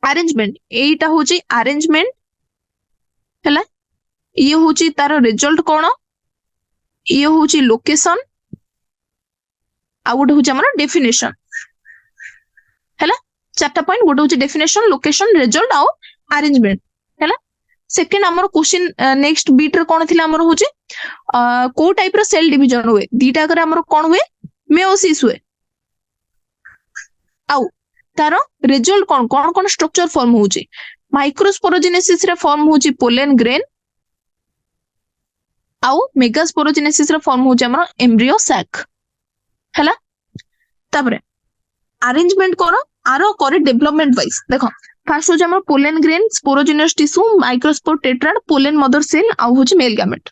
अरेंजमेंट एटा होची अरेंजमेंट हैला ये होची तार रिजल्ट कोन ये होची लोकेशन आ गोटे होची हमर डेफिनेशन हैला चारटा पॉइंट गोटे होची डेफिनेशन लोकेशन रिजल्ट आ अरेंजमेंट हैला सेकंड हमर क्वेश्चन नेक्स्ट बीट रे कोन थिला हमर होची को टाइप रो सेल डिवीजन हुए दीटा करे हमर कोन हुए मेयोसिस हुए आउ तारो रिजल्ट कोन कोन कोन स्ट्रक्चर फॉर्म होची माइक्रोस्पोरोजेनेसिस रे फॉर्म होची पोलेन ग्रेन आउ मेगास्पोरोजेनेसिस रे फॉर्म होची हमर एम्ब्रियो सैक हैला तापरे अरेंजमेंट करो आरो करे डेवलपमेंट वाइज देखो फर्स्ट होची हमर pollen grain sporogenous tissue microspore tetrad pollen mother cell आउ होची मेल गैमेट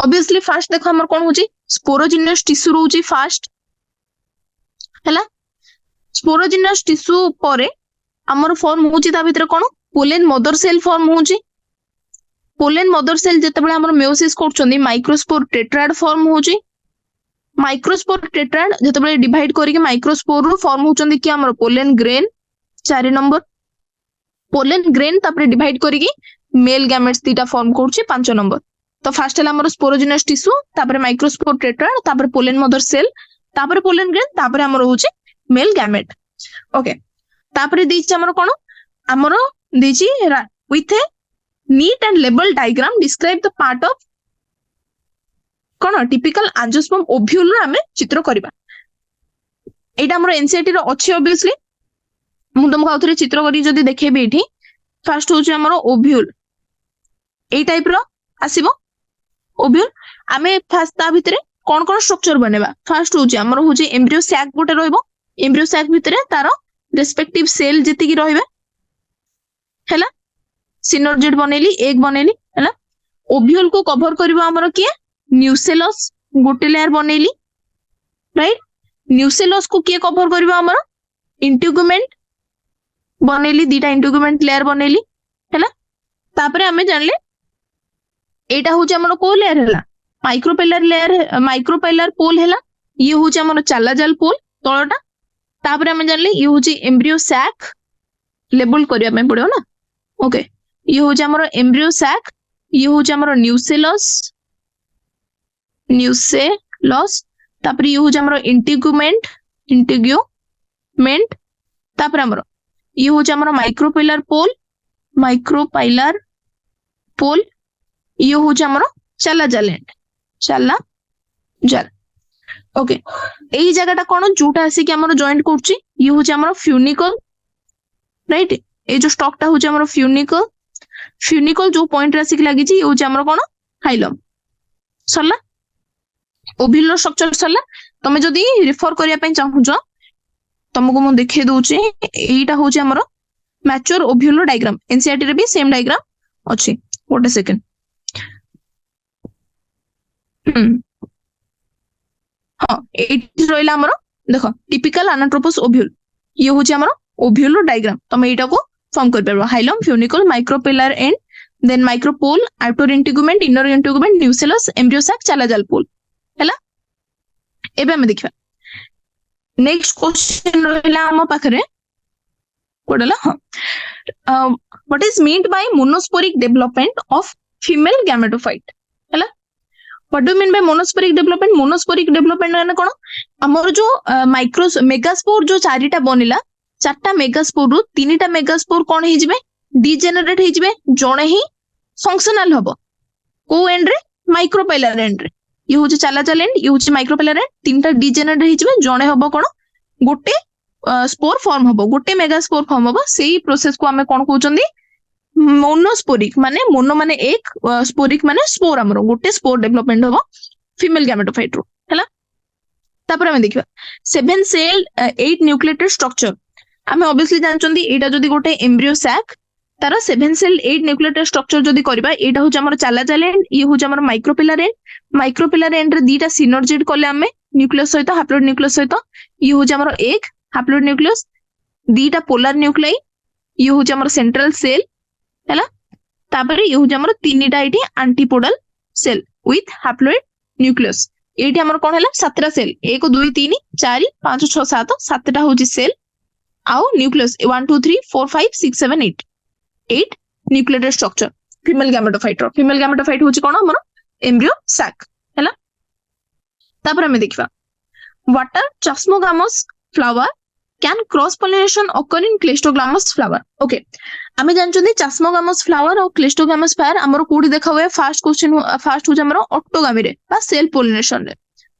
ऑब्वियसली फर्स्ट देखो हमर कोन होची स्पोरोजेनियस टिश्यू होची फर्स्ट हैला स्पोरोजेनियस टिश्यू परे हमर फॉर्म होची ता भितर कोन पोलेन मदर सेल फॉर्म होची पोलेन मदर सेल जेतेबेले हमर मेयोसिस करछोंदी माइक्रोस्पोर टेट्राड फॉर्म होची माइक्रोस्पोर टेट्राड जेतेबेले डिवाइड करिके माइक्रोस्पोर रो फॉर्म होचोंदी कि हमर pollen grain 4 number pollen grain तापरे डिवाइड करिके मेल गैमेट्स दीटा फॉर्म करछि 5 नंबर तो फर्स्ट है हमर स्पोरोजेनियस टिश्यू तापरे माइक्रोस्पोर टेट्राड तापरे पोलेन मदर सेल तापरे पोलेन ग्रेन तापरे हमर होची मेल गैमेट ओके तापरे दिछि हमर कोन हमर दिछि with a neat and label diagram describe the part of कोन टिपिकल एंजियोस्पर्म ओव्यूल रे हमें चित्र करबा एटा हमर एनसीईआरटी रो अछि ऑब्वियसली मु तुमको आउथरे चित्र करी जदी देखेबी एठी फर्स्ट होची हमर ओव्यूल ए टाइप रो आसीबो ओव्यूल आमे फास्ट ता भितरे कोन कोन स्ट्रक्चर बनेबा फास्ट होची हमर होची एम्ब्रियो सैक गोटे रहइबो एम्ब्रियो सैक भितरे तार रेस्पेक्टिव सेल जेति की रहइबे हैला सिनर्जिड बनेली एग बनेली हैला ओव्यूल को कवर करबा हमर किए न्यूसेलस गोटे लेयर बनेली राइट न्यूसेलस को किए कवर करबा हमर इंटीगुमेंट बनेली दीटा इंटीगुमेंट लेयर बनेली हैला तापरे हमें जानले एटा होची हमर को लेयर हैला माइक्रोपेलर पोल हैला ये होची हमर चालाजाल पोल तळटा तापरे हमें जानले ये होची एम्ब्रियो सैक लेबल करिया में पड़ो ना ओके ये होची हमर एम्ब्रियो सैक ये होची हमर न्यूसेलस तापरे ये होची हमर इंटीगुमेंट तापरे हमर ये होची हमर माइक्रोपेलर पोल ये होची हमर चालाजाल ओके एई जगहटा कोन जोटा आसी कि हमर जॉइंट करछि ये होची हमर फ्यूनिकल राइट ए जो स्टॉकटा होची हमर फ्यूनिकल जो पॉइंट रासी कि लागि छि ये होची हमर कोन हाइलम सरला ओव्यूल स्ट्रक्चर सरला तमे जदी रेफर करिया पय चाहू छ तुमको मु देखे दोछि एईटा होची हमर मैच्योर ओव्यूल डायग्राम एनसीईआरटी रे भी सेम डायग्राम अछि गोटे सेकंड हाँ एटी रहिला हमर देखो टिपिकल अनाट्रोपस ओव्यूल ये होची हमर ओव्यूल डायग्राम तमे एटा को फॉर्म कर परबो hilum funicle micropylar end then micropyle outer integument inner integument nucellus embryo sac chalazal pole हैला एबे हम देखिबा नेक्स्ट क्वेश्चन रहिला हम पाखरे कोडला हां what is meant by monosporic development of female gametophyte हैला what do mean by monosporic development माने कोन हमर जो मेगास्पोर जो चारिटा बनिला चारटा मेगास्पोर रु तीनटा मेगास्पोर कोन हे जिवे डिजेनरेट हे जिवे जणे ही फंक्शनल हबो को एंड रे माइक्रोपेलर एंड रे ये होची चालाजाल एंड ये होची माइक्रोपेलर एंड तीनटा डिजेनरेट हे जिवे जणे हबो कोन गोटे स्पोर फॉर्म हबो गोटे मेगास्पोर फॉर्म हबो सेही प्रोसेस को हमें कोन कहउचंदी मोनोस्पोरिक माने मोनो माने एक स्पोरिक माने स्पोर हमरो गोटे स्पोर डेवलपमेंट हबो फीमेल गैमेटोफाइट रो हैला तापर हम देखिबा 7 सेल 8 न्यूक्लिएटेड स्ट्रक्चर हमें ऑब्वियसली जानचंदी एटा जदी गोटे एम्ब्रियो सैक तार 7 सेल 8 न्यूक्लिएटेड स्ट्रक्चर जदी करबा एटा होच हमर चालाजाल एंड ये होच हमर माइक्रोपेलर एंड रे दीटा सिनर्जिड करले हमें न्यूक्लियस सहित हैप्लोइड न्यूक्लियस सहित ये होच हमर एक हैप्लोइड न्यूक्लियस दीटा पोलर न्यूक्लियाई ये होच हमर सेंट्रल सेल हैला तापरे ये होच हमर तीनटा एटी antipodal cell with haploid nucleus एटी हमर कोन हैला 17 सेल 1 2 3 4 5 6 7 7टा होची सेल आउ nucleus 1 2 3 4 5 6 7 8 nucleated structure female gametophyte होची कोन हमर एम्ब्रियो सैक हैला तापर हम देखिबा water chasmogamous flower can cross pollination occur in cleistogamous flower okay आमे जानचोंदी चास्मोगामस फ्लावर और क्लेस्टोग्लामस फ्लावर हमर कोडी देखा हुए फर्स्ट क्वेश्चन फर्स्ट हो हमर ऑक्टोगामी रे बा सेल पोलिनेशन रे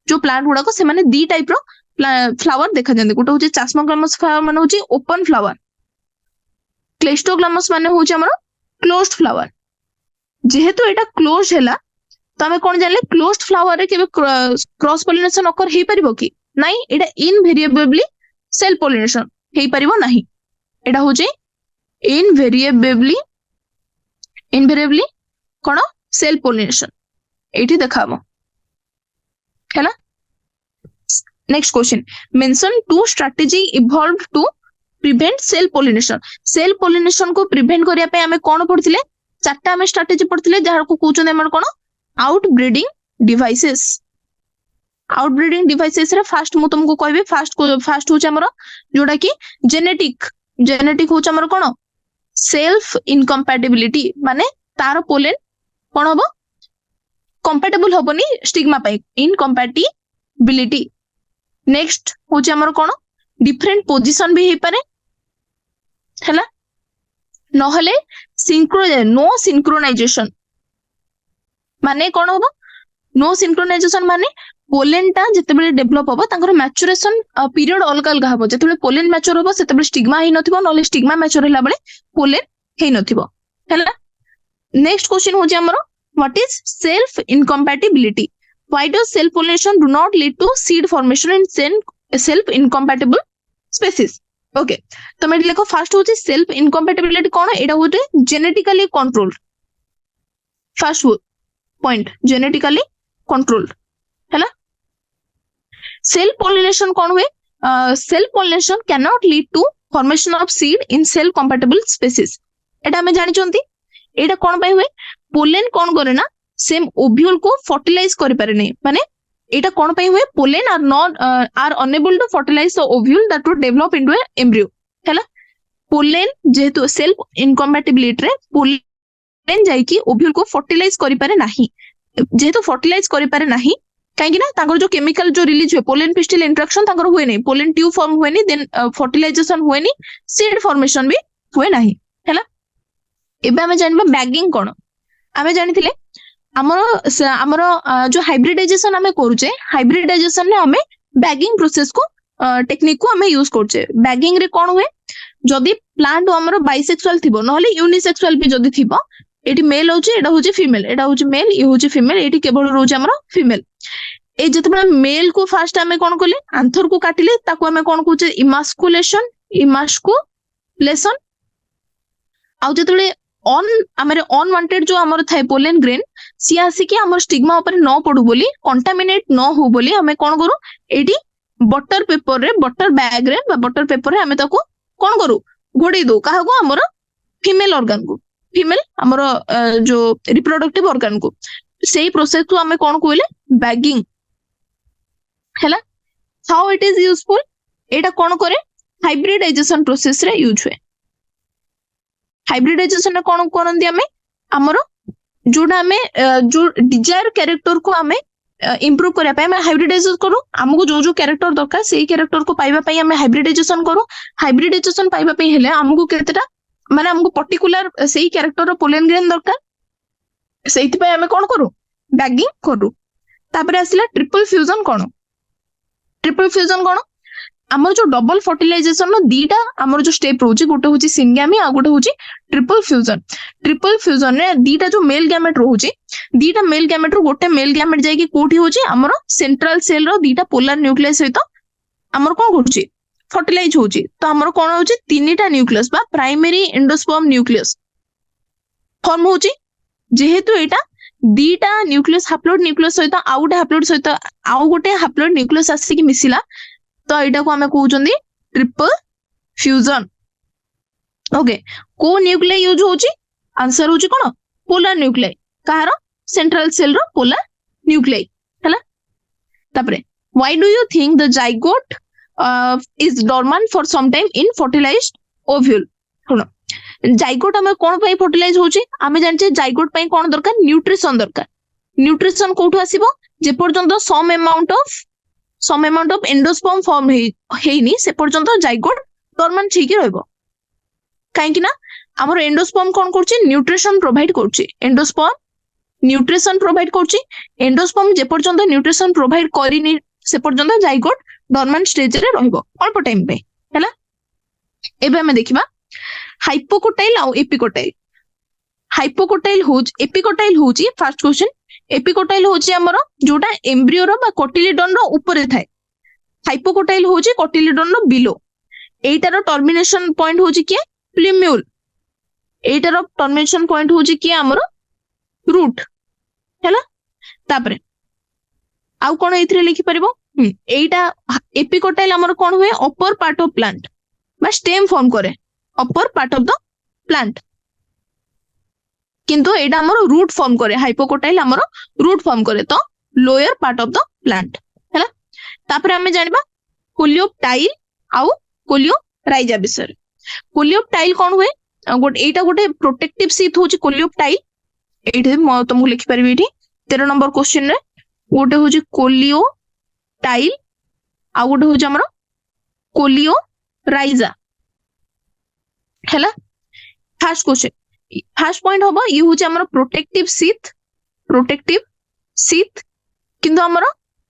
जो प्लांट गुडा को से माने दी टाइप रो फ्लावर देखा जंदी गोटे होची चास्मोग्लामस फ्लावर माने होची ओपन फ्लावर क्लेस्टोग्लामस माने होची हमर क्लोज्ड फ्लावर जेहेतु एटा क्लोज हैला तो हमें कोन जानले क्लोज्ड फ्लावर रे केबे क्रॉस पोलिनेशन ऑकर हे परिबो कि नाही एटा इनवेरिएबली सेल पोलिनेशन हे परिबो नाही एटा होची इनवेरिएबली कोन सेल पोलिनेशन एठी देखाबो हैला next question mention two strategy evolved to prevent self pollination को प्रिवेंट करिया पे हमें कोन पढथिले चारटा हमें स्ट्रेटजी पढथिले जहार को कहउछन हमर कोन आउटब्रीडिंग डिवाइसेस रे फर्स्ट मु तुमको कहबे फर्स्ट होछ हमर जोडा कि जेनेटिक होछ हमर कोन सेल्फ इनकम्पैटिबिलिटी माने तार पोलेन कोन हबो कंपैटिबल हबोनी स्टिग्मा पाई इनकम्पैटिबिलिटी नेक्स्ट होछ हमर कोन डिफरेंट पोजीशन भी हे पारे हैला नहले नो सिंक्रोनाइजेशन माने कोन हबो नो सिंक्रोनाइजेशन माने पोलेन ता जतेबेले डेवलप हबो तांकर मैच्योरेशन पीरियड अलग अलग हबो जतेबेले पोलेन मैच्योर हबो सेतेबेले स्टिग्मा हे नथिबो नले स्टिग्मा मैच्योर हैला बेले पोलेन हे नथिबो हैला नेक्स्ट क्वेश्चन होची हमरो What is self incompatibility? Why does self pollination do not lead to seed formation in self incompatible species? Okay तुम ये लिखो फास्ट होची सेल्फ इनकम्पैटिबिलिटी कौन एटा होते genetically controlled first point genetically controlled हैला सेल्फ पॉलिनेशन कौन हुए self pollination can not lead to formation of seed in self compatible species एटा हमें जानि चंती एटा कौन पाई हुए पोलेन कौन करे ना सेम ओव्यूल को फर्टिलाइज करि पारे नै माने एटा कौन पाई हुए pollen are not are enable to fertilize the ovule that would develop into a embryo हैला पोलेन जेहेतु सेल्फ इनकम्पैटिबिलिटी रे पोलेन जाई कि ओव्यूल को फर्टिलाइज करि पारे नाही जेहेतु फर्टिलाइज करि पारे नाही काहेकि ना तांकर जो केमिकल जो रिलीज हुए पोलेन पिस्टिल इंटरेक्शन तांकर हुए नहीं पोलेन ट्यूब फॉर्म हुए नहीं देन फर्टिलाइजेशन हुए नहीं सीड फॉर्मेशन भी हुए नहीं हैला एबे हमें जानबा बैगिंग कोन हमें जानिथिले हमरो जो हाइब्रिडाइजेशन हमें करूचे हाइब्रिडाइजेशन ने हमें बैगिंग प्रोसेस को टेक्निक को हमें यूज करछे बैगिंग रे कोन हुए जदी प्लांट हमरो बाइसेक्सुअल थिबो नहले यूनिसेक्सुअल भी जदी थिबो एटी मेल होचे एटा होचे फीमेल एटा होचे मेल ए होचे फीमेल एटी केवल रोचे हमरो फीमेल ए जतबे मेल को फास्ट हमें कोन करले आंथर को काटिले ताको हमें कोन कहूचे इमास्कुलेशन आउ जतबे ऑन हमरे अनवांटेड जो हमर थाए पोलेन ग्रेन सी आसी के हमर स्टिग्मा ऊपर न पडु बोली कंटामिनेट न हो बोली हमें कोन करू एटी बटर पेपर रे बटर बैग रे बा बटर पेपर रे हमें ताको कोन करू घोड़े दो काहा को हमर फीमेल ऑर्गन को फीमेल हमर जो रिप्रोडक्टिव ऑर्गन को सेही प्रोसेस को हमें कोन कहले बैगिंग हैला हाउ इट इज यूजफुल एटा कोन करे हाइब्रिडाइजेशन प्रोसेस रे यूज हुए हाइब्रिडाइजेशन कोन करंदी हमें हमर जोडा हमें जो डिजायर कैरेक्टर को हमें इंप्रूव करया पय हमें हाइब्रिडाइजेशन करू हमको जो जो कैरेक्टर दरकार सेही कैरेक्टर को पाइबा पय हमें हाइब्रिडाइजेशन करू हाइब्रिडाइजेशन पाइबा पय हेले हमको केतेटा माने हमको पर्टिकुलर सेही कैरेक्टर रो पोलेन ग्रेन दरकार सेहिति पय हमें कोन करू बैगिंग करू तापर आसिला ट्रिपल फ्यूजन कोन हमर जो डबल फर्टिलाइजेशन नो दीटा हमर जो स्टेप रहउची गोटे होची सिंगामी आ गोटे होची ट्रिपल फ्यूजन रे दीटा जो मेल गैमेट रहउची दीटा मेल गैमेट रो गोटे मेल गैमेट जाई कि कोठी होची हमर सेंट्रल सेल रो दीटा पोलर न्यूक्लियस सहित हमर कोन होची फर्टिलाइज होची तो हमर कोन होची तीनटा न्यूक्लियस बा प्राइमरी एंडोस्पर्म न्यूक्लियस फॉर्म होची जेहेतु एटा दीटा न्यूक्लियस हैप्लॉइड न्यूक्लियस सहित आ गोटे हैप्लॉइड सहित आ गोटे हैप्लॉइड न्यूक्लियस आसी कि मिसिला तो एटा को हमें कहउचंदी ट्रिपल फ्यूजन ओके को न्यूक्लियर यूज होची आंसर होची कोन पोलर न्यूक्लियर कहार सेंट्रल सेल रो पोलर न्यूक्लियर हैला तापरे why do you think the zygote is dormant for some time in fertilized ovule सुनो जाइगोट हमें कोन पई फर्टिलाइज होची हमें जानचे जाइगोट पई कोन दरकार न्यूट्रिशन कोठो आसीबो जे पर्यंत some amount of endosperm form हेइनी से पर्यंत जाइगोट डॉर्मेंट ठीक रहबो काहे कि ना हमर एंडोस्पर्म कोन करछि न्यूट्रिशन प्रोवाइड करछि एंडोस्पर्म न्यूट्रिशन प्रोवाइड करछि एंडोस्पर्म जे पर्यंत न्यूट्रिशन प्रोवाइड करिनी से पर्यंत जाइगोट डॉर्मेंट स्टेज रे रहबो अल्प टाइम पे हैला एबे हम देखिबा हाइपोकोटाइल आ एपिकोटाइल होची फर्स्ट क्वेश्चन एपिकोटाइल होची हमर जोटा एम्ब्रियो रो बा कोटिलिडन रो ऊपर थाए हाइपोकोटाइल होची कोटिलिडन रो बिलो एटार टर्मिनेशन पॉइंट होची के प्लूम्यूल एटार टर्मिनेशन पॉइंट होची के हमर रूट हैला तापरे आउ कोन एथरे लिखि परबो एटा एपिकोटाइल हमर कोन हुए अपर पार्ट ऑफ प्लांट बा स्टेम फॉर्म करे upper part of the plant किंतु एटा हमर रूट फॉर्म करे हाइपोकोटाइल हमर रूट फॉर्म करे तो lower part of the plant हैला तापर हमें जानिबा कोलियोप्टाइल आउ कोलियोराइजा विषय कोलियोप्टाइल कोन हुए एटा गोटे प्रोटेक्टिव शीथ होची कोलियोप्टाइल एठी म तुमको लिखि परबी एठी 13 नंबर क्वेश्चन रे गोटे होची कोलियोटाइल आ गोटे होची हमर कोलियोराइजा हैला फर्स्ट क्वेश्चन फर्स्ट पॉइंट होबो ये होची हमर प्रोटेक्टिव शीथ किंतु हमर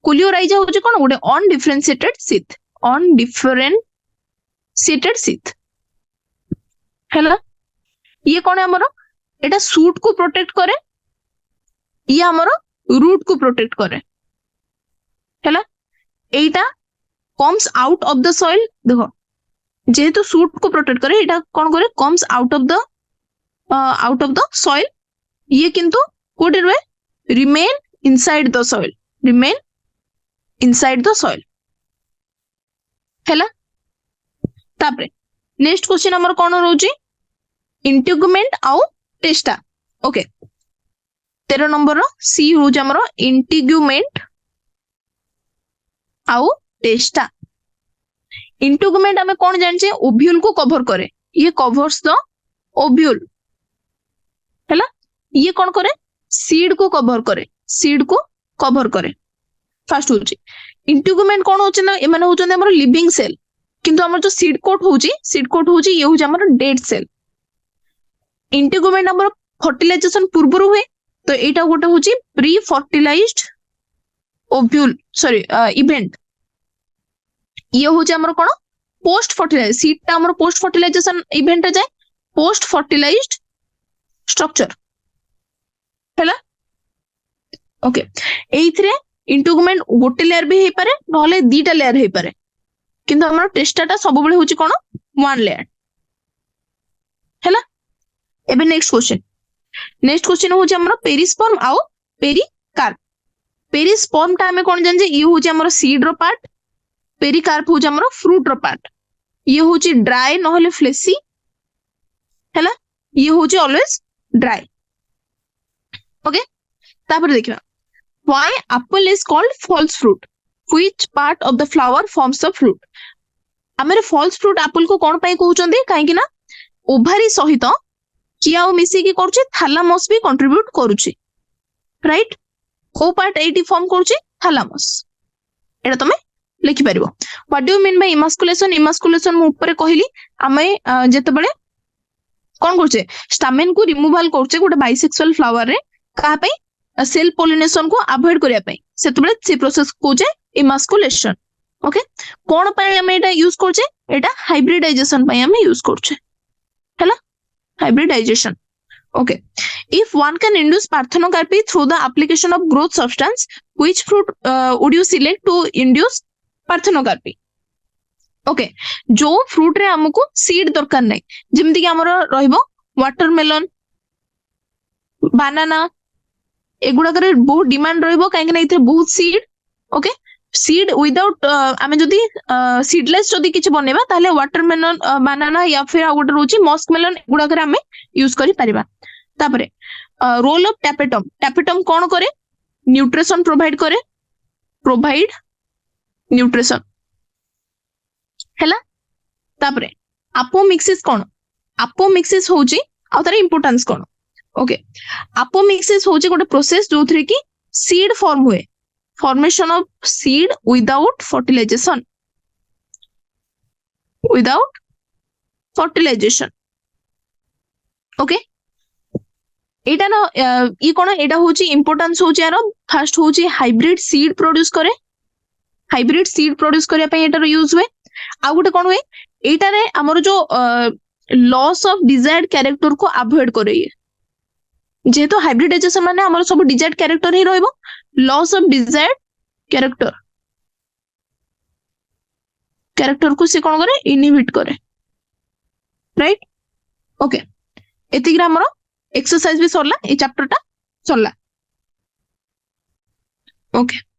कोलियोराइजा होची कोन गोटे अनडिफरेंशिएटेड शीथ हैला ये कोन हमर एटा सूट को प्रोटेक्ट करे ये हमर रूट को प्रोटेक्ट करे हैला एटा comes out of the soil देखो जेहेतु सूट को प्रोटेक्ट करे एटा कोन करे comes out of the soil ये किंतु कोटे रहे remain inside the soil remain inside the soil हैला तापरे नेक्स्ट क्वेश्चन हमर कोन रहउची इंटीग्यूमेंट आउ टेस्टा ओके 13 नंबर सी होउची हमर इंटीग्यूमेंट आउ टेस्टा इंटीग्यूमेंट हमें कौन जानचे ओव्यूल को कवर करे ये कवर्स द ओव्यूल हैला ये कौन करे सीड को कवर करे सीड को कवर करे फर्स्ट होची इंटीग्यूमेंट कौन होची ना एमाने होचन हमर लिविंग सेल किंतु हमर जो सीड कोट होची ये होची हमर डेड सेल इंटीग्यूमेंट हमर फर्टिलाइजेशन पूर्व हुए तो एटा गोटे होची pre fertilized ovule sorry event ये होची हमर कोन पोस्ट फर्टिलाइज सीड ता हमर पोस्ट फर्टिलाइजेशन इवेंट जाय पोस्ट फर्टिलाइज्ड स्ट्रक्चर हैला ओके एइथरे इंटीग्यूमेंट गोटे लेयर भी हे पारे नहले दीटा लेयर हे पारे किंतु हमर टेस्टाटा सब बेले होची कोन वन लेयर हैला एबे नेक्स्ट क्वेश्चन होची हमर पेरिस्पर्म आउ पेरिकार्प पेरिस्पर्म ता हमें कोन जानजे ये होची हमर सीड रो पार्ट पेरिकार्प होची हमर फ्रूट रो पार्ट ये होची ड्राई नहले फ्लेसी हैला ये होची ऑलवेज ड्राई ओके तापर देखिबा why apple is called false fruit which part of the flower forms the fruit हमरे false fruit apple को कोन पई कहउचंदी काहे कि ना ओभारी सहित किया मिसी की करछि थैलामस भी कंट्रीब्यूट करूछि राइट को पार्ट एटी फॉर्म करूछि थैलामस एटा तमे लिखि परिबो what do you mean by emasculation मु ऊपर कहली हमें जेते बेले कोन करछे स्टामेन को रिमूवल करछे गोटे बाइसेक्सुअल फ्लावर रे का पई सेल पोलिनेशन को अवॉइड करिया पई सेते बेले से प्रोसेस को जे इमास्कुलेशन ओके कोन पई हमें एटा यूज करछे एटा हाइब्रिडाइजेशन पई हमें यूज करछे हैला hybridization okay if one can induce parthenocarpy through the application of growth substance which fruit would you select to induce parthenocarpy okay जो fruit रे हमको seed दरकार नै जेमति कि हमर रहइबो watermelon banana एगुडा करे बहुत डिमांड रहइबो काहे कि नै इथे बहुत seed okay सीड विदाउट आमे जदी सीडलेस जदी किछ बनेबा ताले वाटरमेलन बनाना या फिर आ गोटे रोची मस्कमेलन गुडा करे आमे यूज करि परिबा तापरे रोल ऑफ टैपेटम कोन करे न्यूट्रिशन प्रोवाइड न्यूट्रिशन हैला तापरे अपोमिक्सिस होची आ तार इंपोर्टेंस कोन ओके अपोमिक्सिस होची गोटे प्रोसेस जोथरे की सीड फॉर्म हुए formation of seed without fertilization okay एटा ना ये कोन एटा होची इंपोर्टेंस होची यार फर्स्ट होची हाइब्रिड सीड प्रोड्यूस करे पे एटा यूज हुए आ गोटे कोन हुए एटा रे हमर जो लॉस ऑफ डिजायर्ड कैरेक्टर को अवॉइड करे ये जेहेतु हाइब्रिडाइजेशन माने हमर सब डिजायर्ड कैरेक्टर ही रहइबो लॉस ऑफ डिजायर्ड कैरेक्टर को से कोन करे इनहिबिट करे राइट ओके एतिग्रा हमर एक्सरसाइज भी सरला ए चैप्टर टा सरला ओके